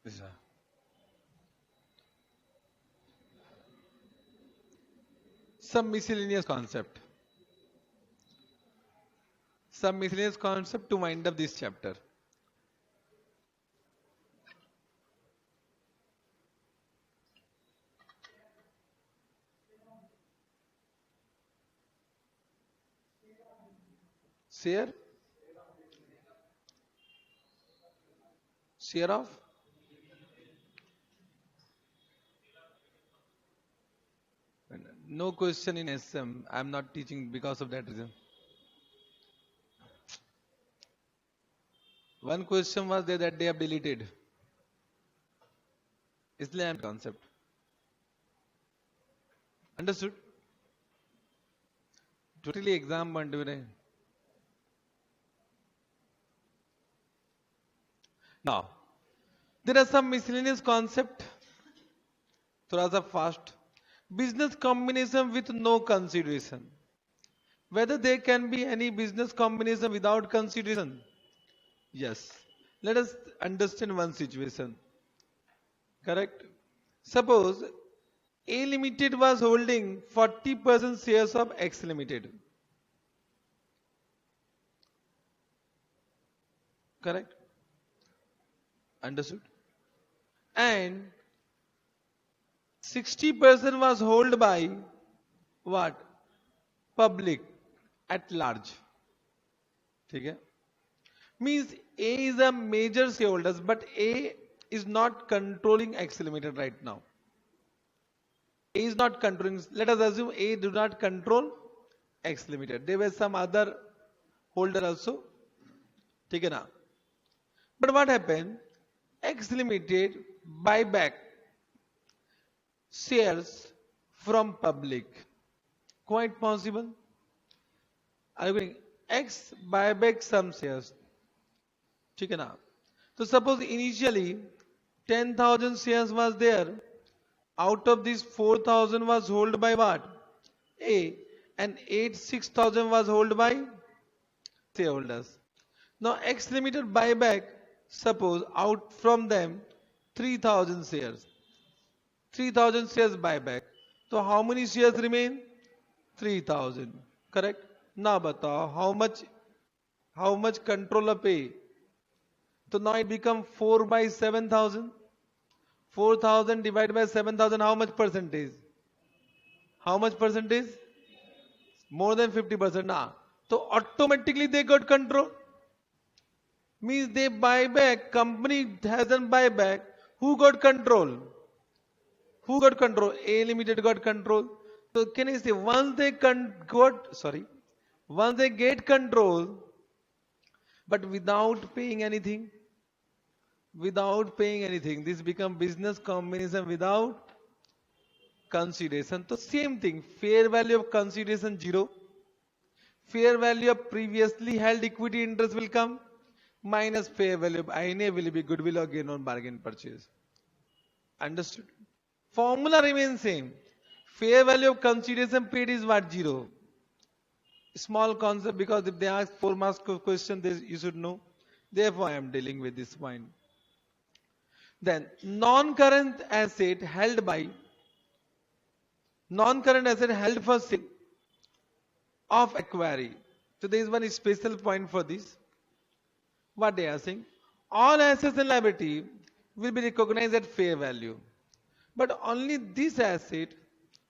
Yes, sir. Some miscellaneous concept. Some miscellaneous concept to wind up this chapter. Share? Share of? No question in SM. I am not teaching because of that reason. One question was there that they have deleted. Islam concept. Understood? Totally exam बन रहे. Now, there are some miscellaneous concept. थोड़ा सा fast. Business combination with no consideration. Whether there can be any business combination without consideration? Yes. Let us understand one situation. Correct? Suppose A Limited was holding 40% shares of X Limited. Correct? Understood? And 60% was held by what? Public at large. Okay? Means A is a major shareholder, but A is not controlling X Limited right now. A is not controlling. Let us assume A do not control X Limited. There were some other holder also. Okay, na? But what happened? X Limited buy back shares from public. Quite possible. Are you going? X buy back some shares. ठीक है ना? So suppose initially 10,000 shares was there. Out of these 4,000 was held by what? A. And 6,000 was held by shareholders. Now X Limited buyback, suppose out from them 3,000 shares. 3,000 shares buyback. So how many shares remain? 3,000. Correct? Now batao how much control of A? So now it become 4 by 7,000. 4,000 divided by 7,000, how much percentage? How much percentage? More than 50%. Nah. So automatically they got control. Means they buy back, company hasn't buy back. Who got control? Who got control? A Limited got control. So can I say once they once they get control, but without paying anything, this become business combination without consideration. So same thing, fair value of consideration 0, fair value of previously held equity interest will come, minus fair value of INA will be goodwill or gain on bargain purchase. Understood? Formula remains same. Fair value of consideration paid is what? 0. Small concept, because if they ask 4 marks question, you should know. Therefore, I am dealing with this point. Then, non-current asset held for sale of acquiry. So there is one special point for this. What they are saying, all assets and liability will be recognized at fair value. But only this asset,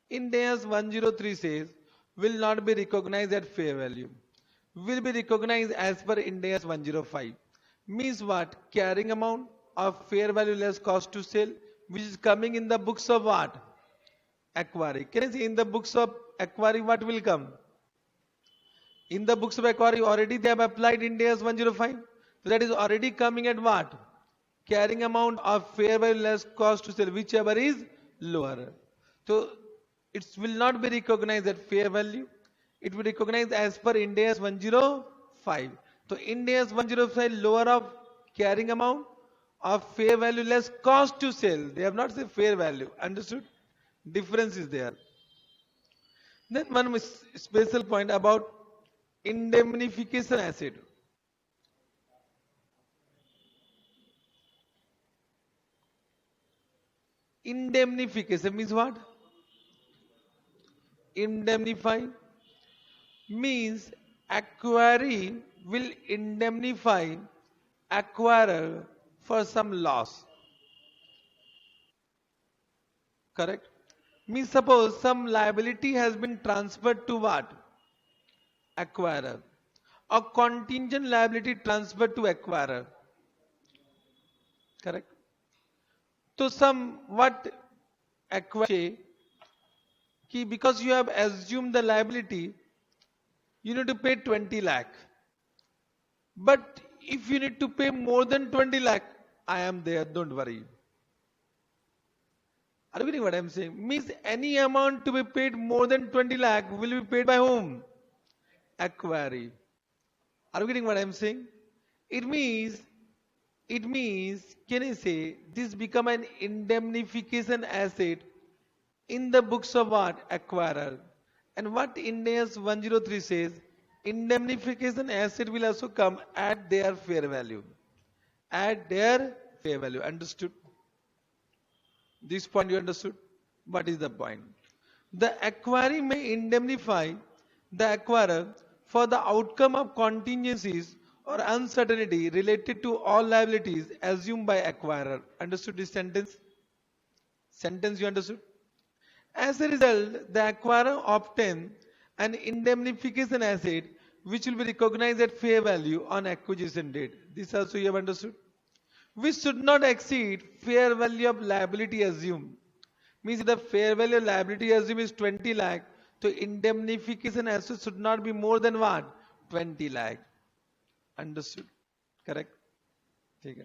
Ind AS 103 says, will not be recognized at fair value. Will be recognized as per Ind AS 105. Means what? Carrying amount of fair value less cost to sell, which is coming in the books of what? Acquiry. Can you see in the books of acquiry what will come? In the books of acquiry already they have applied Ind AS 105. So that is already coming at what? Carrying amount of fair value less cost to sell, whichever is lower. So it will not be recognized at fair value. It will be recognized as per Ind AS 105. So Ind AS 105 lower of carrying amount of fair value less cost to sell. They have not said fair value. Understood? Difference is there. Then one special point about indemnification asset. Indemnification means what? Indemnify means acquirer will indemnify acquirer for some loss. Correct? Means suppose some liability has been transferred to what? Acquirer. A contingent liability transferred to acquirer. Correct? So somewhat acquire because you have assumed the liability, you need to pay 20 lakh. But if you need to pay more than 20 lakh, I am there, don't worry. Are you getting what I am saying? Means any amount to be paid more than 20 lakh will be paid by whom? Acquirer. Are you getting what I am saying? It means, can I say, this become an indemnification asset in the books of what? Acquirer. And what Ind AS 103 says, indemnification asset will also come at their fair value. At their fair value. Understood? This point you understood? What is the point? The acquirer may indemnify the acquirer for the outcome of contingencies or uncertainty related to all liabilities assumed by acquirer. Understood this sentence? Sentence you understood? As a result, the acquirer obtains an indemnification asset which will be recognized at fair value on acquisition date. This also you have understood? Which should not exceed fair value of liability assumed. Means the fair value of liability assumed is 20 lakh. So indemnification asset should not be more than what? 20 lakh. Understood? Correct? Okay.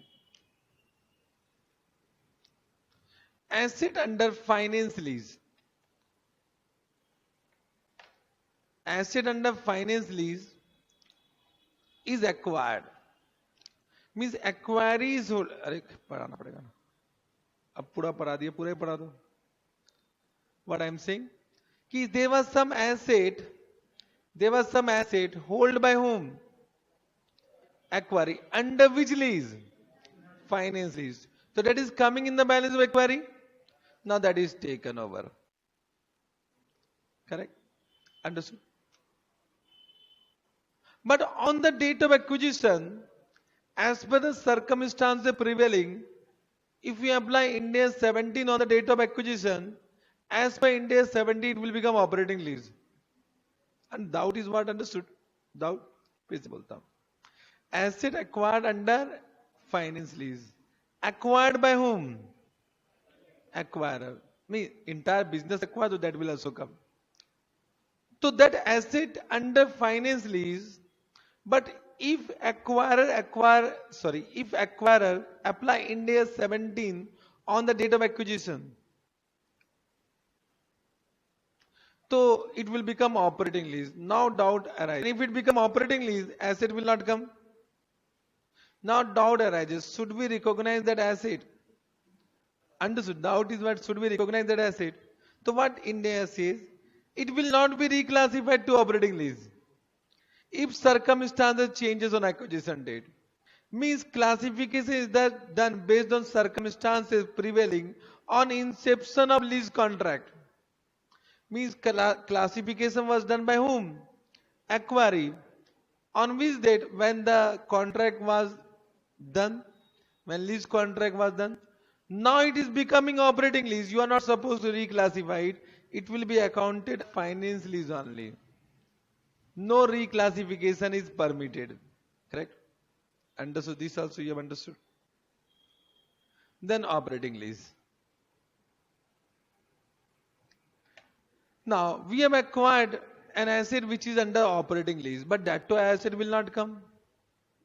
Asset under finance lease. Asset under finance lease is acquired. Means acquiry is hold. अरे पढ़ाना पड़ेगा ना. अब पूरा पढ़ा दिया, पूरा ही पढ़ा दो. What I am saying? कि there was some asset hold by whom? Acquiry. Under which lease? Finance lease. So that is coming in the balance of acquiry. Now that is taken over. Correct? Understood? But on the date of acquisition, as per the circumstances prevailing, if we apply Ind AS 17 on the date of acquisition, as per Ind AS 17 it will become operating lease. And doubt is what understood? Doubt? Principle. Asset acquired under finance lease. Acquired by whom? Acquirer. Means entire business acquired, so that will also come. So that asset under finance lease, but if acquirer apply Ind AS 17 on the date of acquisition, so it will become operating lease. Now doubt arises. If it become operating lease, asset will not come. Now doubt arises. Should we recognize that asset? Understood. Doubt is what? Should we recognize that asset? So what Ind AS says? It will not be reclassified to operating lease if circumstances changes on acquisition date. Means classification is that done based on circumstances prevailing on inception of lease contract. Means classification was done by whom? Acquiree. On which date? When the contract was done, when lease contract was done. Now it is becoming operating lease. You are not supposed to reclassify it. It will be accounted finance lease only. No reclassification is permitted. Correct? Understood? This also you have understood. Then operating lease. Now we have acquired an asset which is under operating lease, but that to asset will not come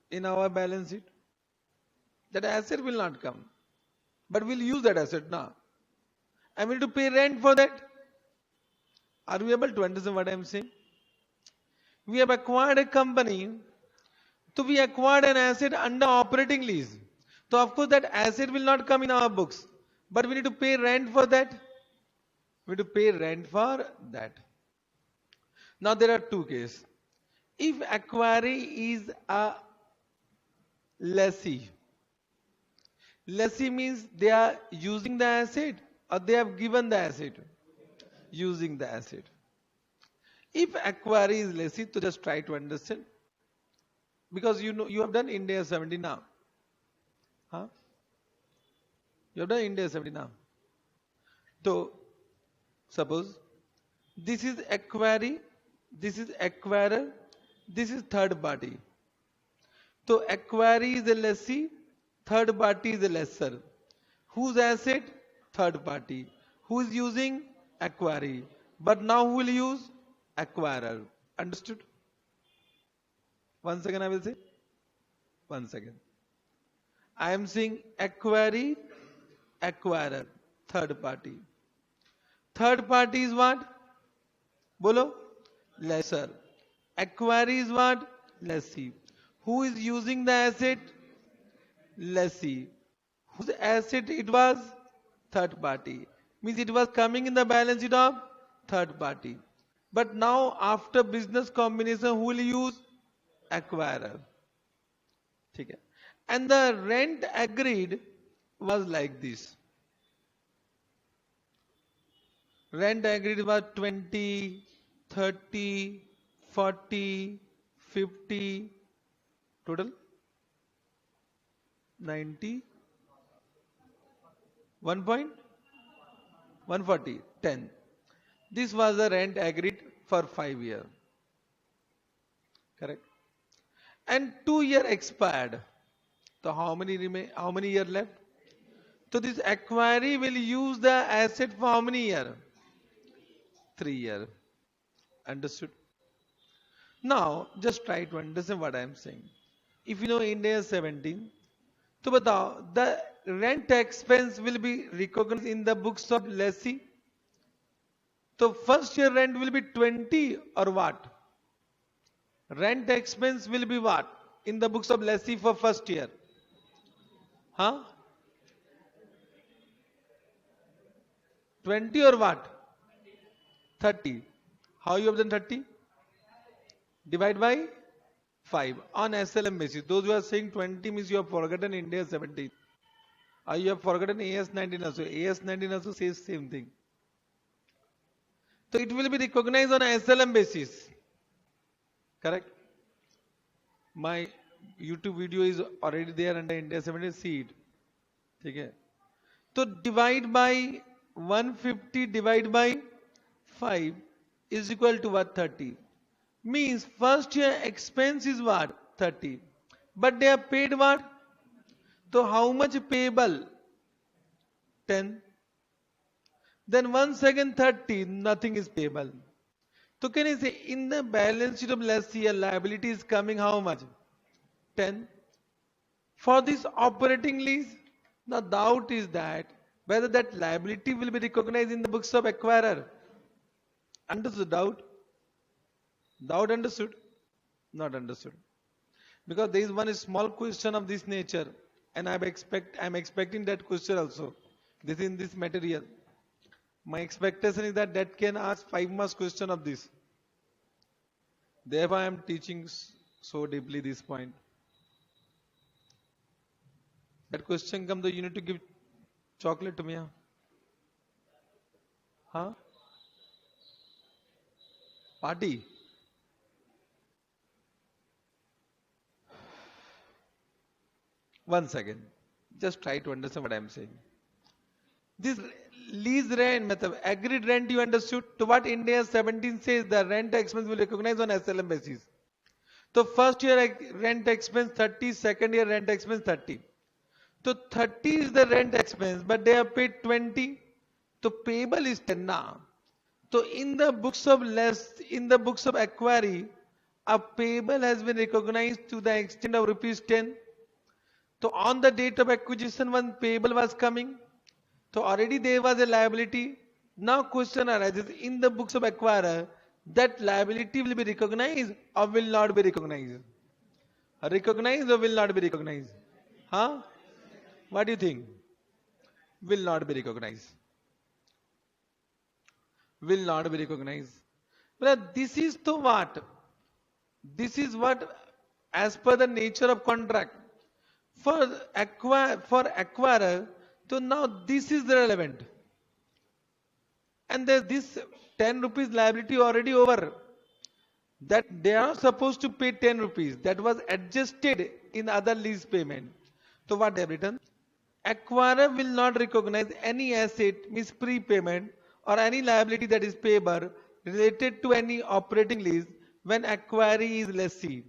in our balance sheet. That asset will not come. But we'll use that asset now. I will to pay rent for that. Are you able to understand what I am saying? We have acquired a company. So we acquired an asset under operating lease. So of course that asset will not come in our books. But we need to pay rent for that. We need to pay rent for that. Now there are two cases. If acquiree is a lessee. Lessee means they are using the asset or they have given the asset. Using the asset. If acquiree is lessee, so just try to understand. Because you know you have done India 70 now. Huh? You have done India 70 now. So suppose this is acquiree, this is acquirer, this is third party. So acquiree is a lessee, third party is a lessor. Whose asset? Third party. Who is using? Acquiree. But now who will use? Acquirer. Understood? Once again I will say. Once again. I am saying acquiree, acquirer, third party. Third party is what? Bolo? Lessor. Acquiree is what? Lessee. Who is using the asset? Lessee. Whose asset it was? Third party. Means it was coming in the balance sheet of third party. But now after business combination, who will use? Acquirer. Okay. And the rent agreed was like this. Rent agreed was 20, 30, 40, 50, total 90, 1.140, 10. This was the rent agreed for 5 years. Correct. And 2 years expired. So how many years left? So this acquiree will use the asset for how many years? 3 years. Understood? Now just try to understand what I am saying. If you know India 17, so batao, the rent expense will be recognized in the books of lessee. So first year rent will be 20 or what? Rent expense will be what? In the books of lessee for first year. Huh? 20 or what? 30. How you have done 30? Divide by 5 on SLM basis. Those who are saying 20 means you have forgotten India 17. Or you have forgotten AS 19 also. AS 19 also says same thing. So it will be recognized on SLM basis. Correct? My YouTube video is already there under India 17. See it. Okay. So divide by 150 divide by 5 is equal to what? 30. Means first year expense is what? 30. But they have paid what? So how much payable? 10. Then once again 30, nothing is payable. So can you say in the balance sheet of lessee a liability is coming how much? 10. For this operating lease, the doubt is that whether that liability will be recognized in the books of acquirer. Understood doubt? Doubt understood? Not understood. Because there is one small question of this nature and I am expecting that question also. This in this material. My expectation is that can ask 5 marks question of this. Therefore I am teaching so deeply this point. That question comes, you need to give chocolate to me. Huh? Party. One second. Just try to understand what I am saying. This lease rent, matlab, agreed rent you understood. To what India 17 says the rent expense will recognize on SLM basis. So first year rent expense 30, second year rent expense 30. So 30 is the rent expense, but they have paid 20. So payable is 10 now. So in the books of acquiry, a payable has been recognized to the extent of rupees 10. So on the date of acquisition, when payable was coming, so already there was a liability. Now question arises in the books of acquirer, that liability will be recognized or will not be recognized? Recognized or will not be recognized? Huh? What do you think? Will not be recognized. Will not be recognized. But this is to what? This is what, as per the nature of contract, for acquirer, so now this is relevant. And this 10 rupees liability already over. That they are supposed to pay 10 rupees. That was adjusted in other lease payment. So what they have written? Acquirer will not recognize any asset, means prepayment, or any liability that is payable related to any operating lease when acquirer is lessee.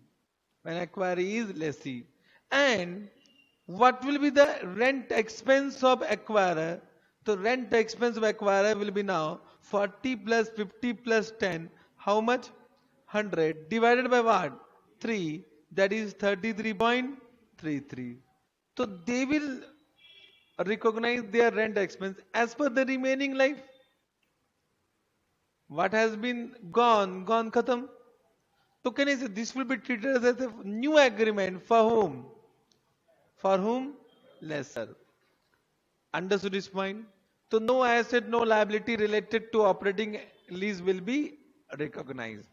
When acquirer is lessee. And what will be the rent expense of acquirer? So rent expense of acquirer will be now 40 plus 50 plus 10. How much? 100 divided by what? 3. That is 33.33. So they will recognize their rent expense as per the remaining life. What has been gone khatam. So can I say this will be treated as a new agreement for whom? For whom? Lesser. Understood this point? So no asset, no liability related to operating lease will be recognized.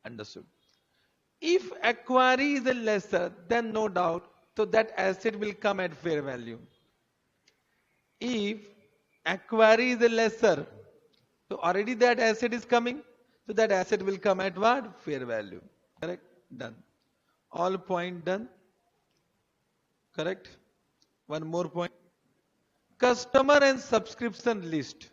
Understood. If acquiry is a lesser, then no doubt, so that asset will come at fair value. If acquiry is a lesser, so already that asset is coming, so that asset will come at what? Fair value. Correct? Done. All point done. Correct? One more point. Customer and subscription list.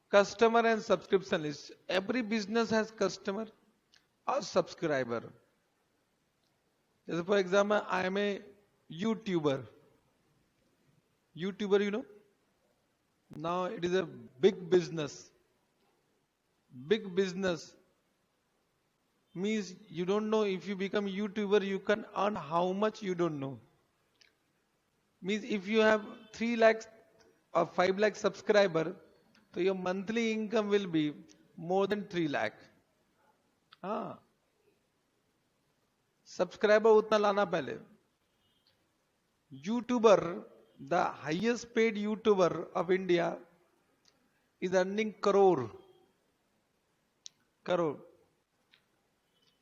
Customer and subscription list. Every business has customer or subscriber. For example, I am a YouTuber. YouTuber, you know. Now it is a big business. Big business means you don't know, if you become YouTuber, you can earn how much you don't know. Means if you have 3 lakhs or 5 lakh subscriber, so your monthly income will be more than 3 lakh. Subscriber utna lana pehle. YouTuber, the highest paid YouTuber of India is earning crore. Crore.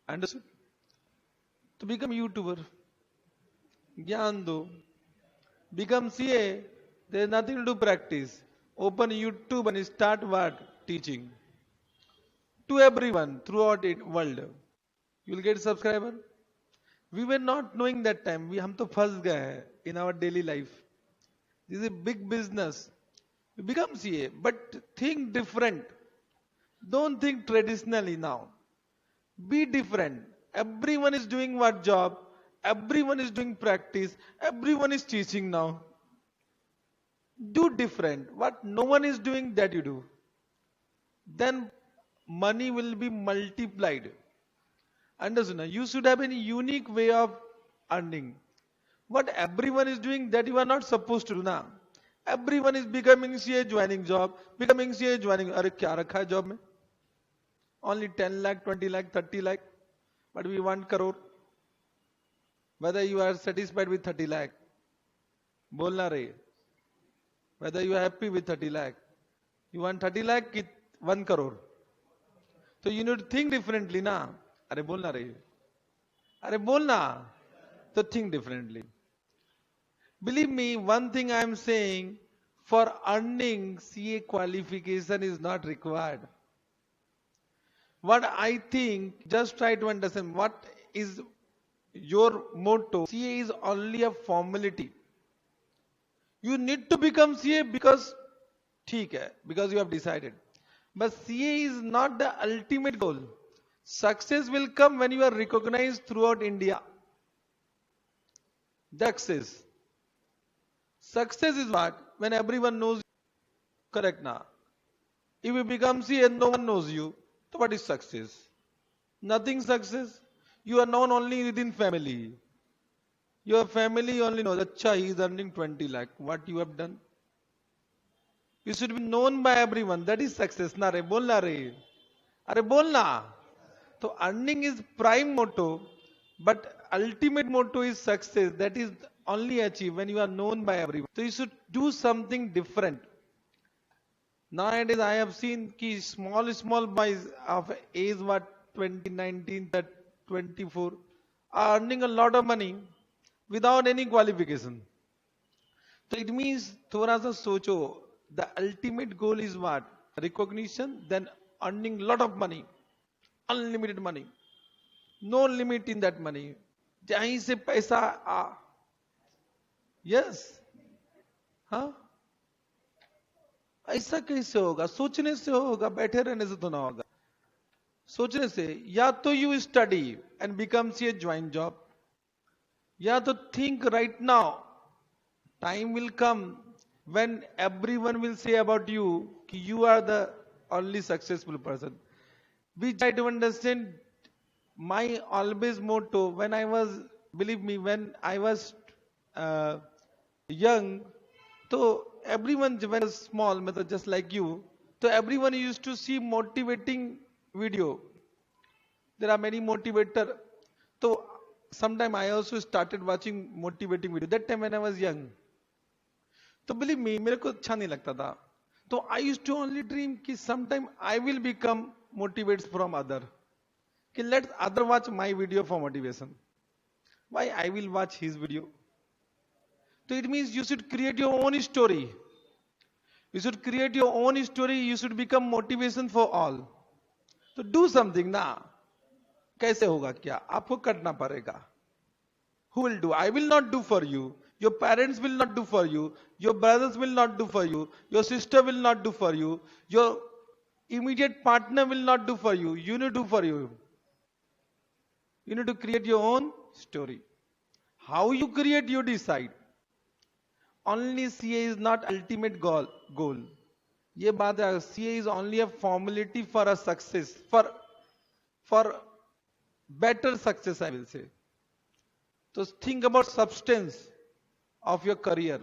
Understood? To become YouTuber, Gyan do. Become CA, there is nothing to do practice. Open YouTube and start what? Teaching. To everyone throughout the world. You will get subscriber. We were not knowing that time. हम तो फंस गए हैं in our daily life. This is a big business. You become CA, but think different. Don't think traditionally now. Be different. Everyone is doing what job? Everyone is doing practice. Everyone is teaching now. Do different. What no one is doing, that you do. Then money will be multiplied. Understand? You should have a unique way of earning. What everyone is doing, that you are not supposed to do now. Everyone is becoming CA, joining job. Becoming CA, joining. अरे क्या रखा है job में? Only 10 lakh, 20 lakh, 30 lakh. But we want crore. Whether you are satisfied with 30 lakh. बोलना रहे. Whether you are happy with 30 lakh. You want 30 lakh, 1 crore. So you need to think differently ना. अरे बोलना रहे. अरे बोलना. तो think differently. Believe me, one thing I am saying, for earning CA qualification is not required. What I think, just try to understand what is your motto. CA is only a formality. You need to become CA because ठीक है, because you have decided. But CA is not the ultimate goal. Success will come when you are recognized throughout India. Success. Success is what? When everyone knows you. Correct now. If you become CA and no one knows you, so what is success? Nothing success. You are known only within family. Your family only knows, Acha, he is earning 20 lakh. What you have done? You should be known by everyone. That is success. Na re, bolna re. Are bolna. So earning is prime motto, but ultimate motto is success. That is only achieved when you are known by everyone. So you should do something different. Nowadays I have seen ki small boys of age what 2019 that 24 are earning a lot of money without any qualification. So it means थोड़ा सा सोचो. The ultimate goal is what? Recognition, then earning lot of money, unlimited money, no limit in that money. जहीं से पैसा yes, हाँ ऐसा कैसे होगा? सोचने से होगा, बैठे रहने से तो ना होगा. सोचने से या तो you study and becomes a join job, या तो think right now. Time will come when everyone will say about you कि you are the only successful person. We try to understand. My always motto when I was, believe me, when I was uh, young, so everyone when I was small, matlab just like you, so everyone used to see motivating video. There are many motivator. So sometime I also started watching motivating video. That time when I was young, तो believe me मेरे को अच्छा नहीं लगता था. तो I use to only dream कि sometime I will become motivates from other, कि let's other watch my video for motivation. Why I will watch his video? तो it means you should create your own story. You should create your own story. You should become motivation for all. तो do something ना. कैसे होगा? क्या आपको करना पड़ेगा. Who will do? I will not do for you. Your parents will not do for you. Your brothers will not do for you. Your sister will not do for you. Your immediate partner will not do for you. You need to do for you. You need to create your own story. How you create, you decide. Only CA is not ultimate goal. ये बात है. CA is only a formality for a success. For better success, I will say. So think about substance of your career.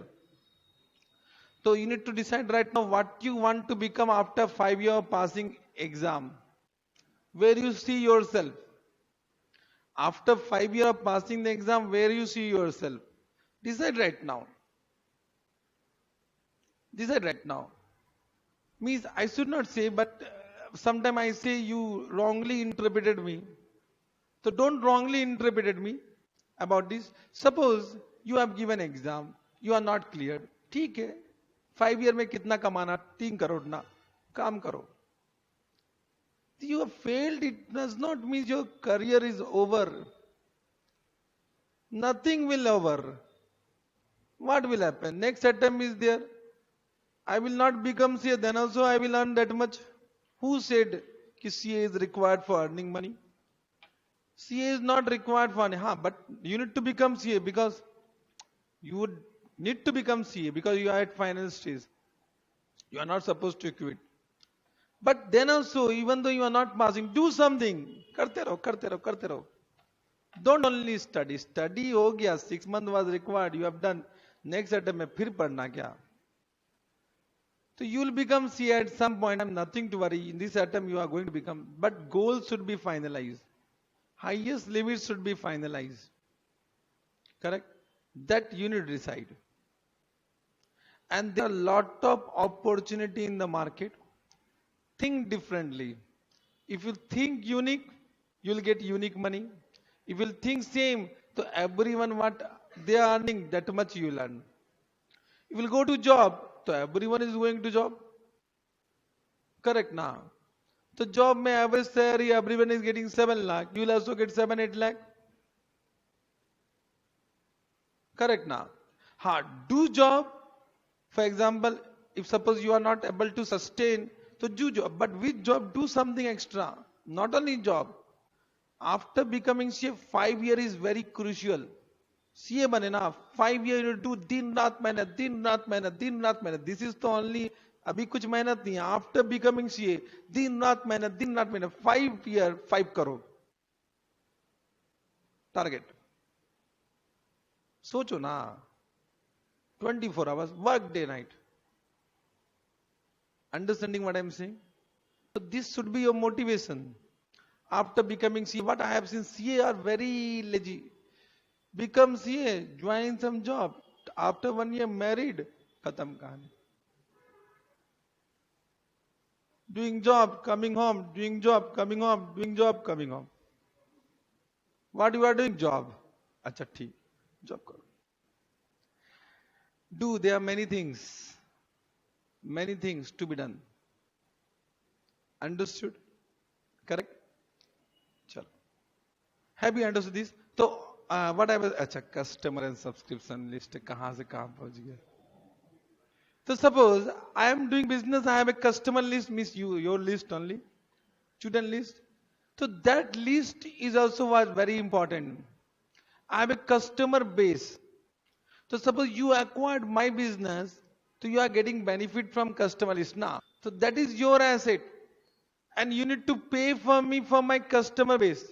So you need to decide right now what you want to become after 5 years of passing exam. Where you see yourself. After 5 years of passing the exam, where you see yourself. Decide right now. Decide right now. Means I should not say, but sometime I say you wrongly interpreted me. So don't wrongly interpret me about this. Suppose you have given exam, you are not cleared. ठीक है, 5 year में कितना कमाना? 3 करोड़ ना. काम करो. You have failed. It does not mean your career is over. Nothing will over. What will happen? Next attempt is there. I will not become CA, then also I will earn that much. Who said कि CA is required for earning money? CA is not required for, but you need to become CA because you would need to become CA because you are at final stage. You are not supposed to quit. But then also, even though you are not passing, do something. करते रहो, करते रहो, करते रहो. Don't only study. Study हो गया, 6 months was required, you have done. Next attempt में फिर पढ़ना क्या? So you will become CA at some point. I have nothing to worry. In this attempt you are going to become. But goals should be finalized. Highest limits should be finalized. Correct? That you need to decide. And there are a lot of opportunity in the market. Think differently. If you think unique, you will get unique money. If you will think same, so everyone what they are earning, that much you will earn. If you will go to job, so everyone is going to job. Correct now. So job may average salary, everyone is getting 7 lakh. You will also get 7, 8 lakh. Correct now. Ha, do job. For example, if suppose you are not able to sustain, so do job. But with job, do something extra. Not only job. After becoming CA, 5 year is very crucial. CA बने ना 5 year you do दिन रात मेहनत दिन रात मेहनत दिन रात मेहनत. This is the only अभी कुछ मेहनत नहीं है. After becoming CA दिन रात मेहनत 5 year 5 करोड़ टारगेट. सोचो ना 24 hours work day night. Understanding what I am saying? So this should be your motivation. After becoming CA, what I have seen, CA are very lazy. Become CA, join some job. After 1 year married, khatam kahani. Doing job, coming home, doing job, coming home, doing job, coming home. What you are doing? Job. Acha theek, job karo. Do, there are many things to be done. Understood? Correct? Chalo. Have you understood this? So, what I was, अच्छा customer and subscription list कहाँ से कहाँ पहुँच गया? So suppose I am doing business, I have a customer list, means your list only, student list. So that list is also very important. I have a customer base. So suppose you acquired my business, so you are getting benefit from customer list now. So that is your asset, and you need to pay for me for my customer base.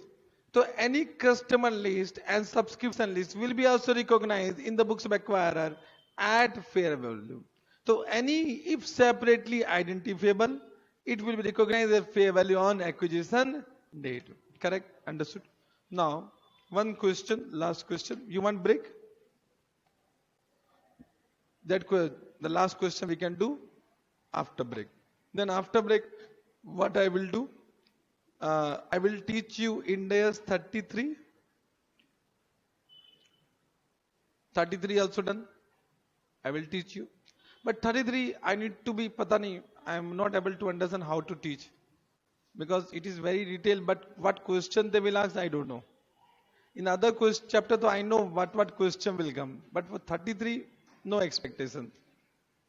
So any customer list and subscription list will be also recognized in the books of acquirer at fair value. So any, if separately identifiable, it will be recognized as fair value on acquisition date. Correct? Understood? Now, one question, last question. You want break? The last question we can do after break. Then after break, what I will do? I will teach you Ind AS 33. 33 also done. I will teach you. But 33, I need to be, pata nahi, I am not able to understand how to teach. Because it is very detailed, but what question they will ask, I don't know. In other chapter, though, I know what question will come. But for 33, no expectation.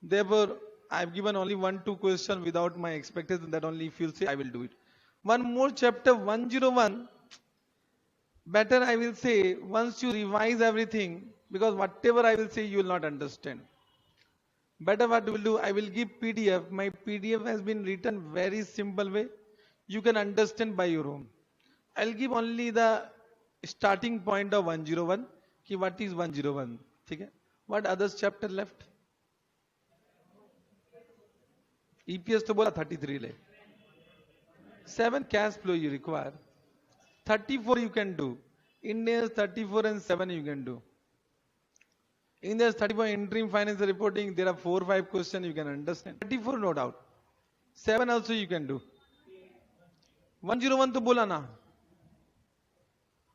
Therefore, I have given only 1-2 questions without my expectation. That only if you say, I will do it. One more chapter 101, better I will say, once you revise everything, because whatever I will say you will not understand. Better what we will do, I will give PDF. My PDF has been written very simple way. You can understand by your own. I will give only the starting point of 101. Ki what is 101? Okay? What others chapter left? EPS to bola 33 le. 7 cash flow you require. 34 you can do. Ind AS 34 and 7 you can do. In this 34 interim financial reporting, there are 4 or 5 questions you can understand. 34 no doubt. 7 also you can do. 101 to bola na.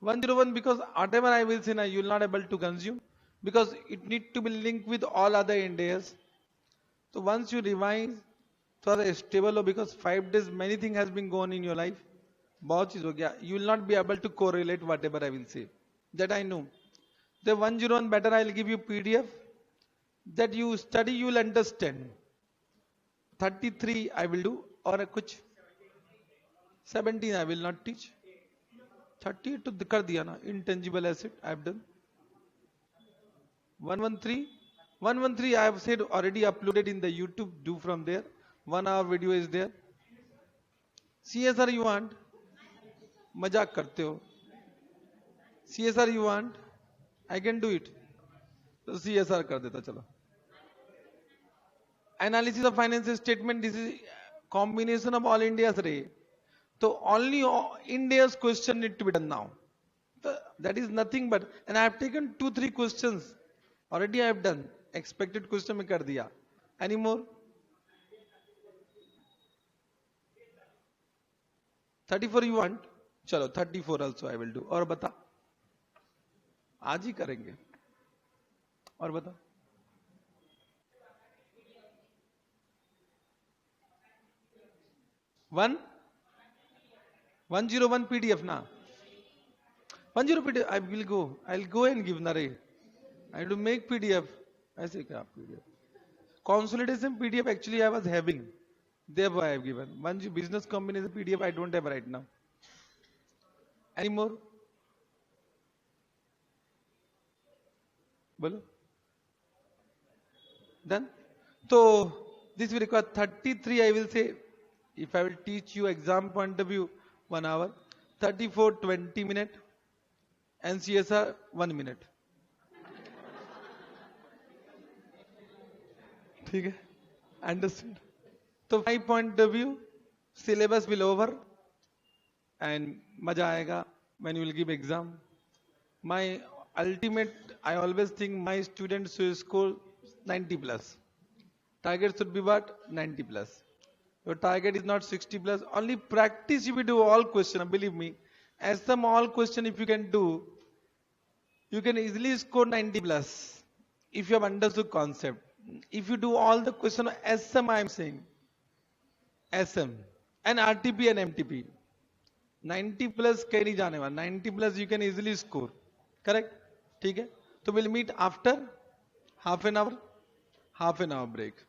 101 because whatever I will say now you will not able to consume because it need to be linked with all other Ind AS. So once you revise, so the stable because 5 days many things has been gone in your life. बहुत चीज हो गया. You will not be able to correlate whatever I will say. That I know. The 101 better I will give you PDF. That you study you will understand. 33 I will do or कुछ 17 I will not teach. 38 to कर दिया ना. Intangible asset I have done. 113 I have said already uploaded in the YouTube. Do from there. 1 hour video is there. CSR you want? मजाक करते हो. CSR you want? I can do it. तो CSR कर देता चलो. Analysis of financial statement. This is combination of all India's ray. So only India's question need to be done now. So that is nothing but, and I have taken 2-3 questions. Already I have done. Expected question में कर दिया. Any more? 34 you want? चलो 34 also I will do. और बता. आज ही करेंगे। और बताओ। 101 PDF ना, 10 PDF। I'll go and give Nare, I have to make PDF। ऐसे क्या PDF? Consolidation PDF actually I was having, therefore I have given। One business combination PDF I don't have right now। Any more? बोलो। Done? So this will require 33, I will say, if I will teach you exam point of view 1 hour, 34 20 minute, and CSR 1 minute। ठीक है, understood? तो my point of view, syllabus will over and मजा आएगा when you will give exam। My ultimate, I always think my students should score 90 plus। Target should be what? 90 plus। Your target is not 60 plus. Only practice if you do all question. Believe me, as some all question if you can do, you can easily score 90 plus if you have understood concept। If you do all the question as some I am saying, SM and RTP and MTP, 90 plus कहीं नहीं जाने वाला। 90 plus you can easily score। Correct? ठीक है? तो we'll meet after half an hour break।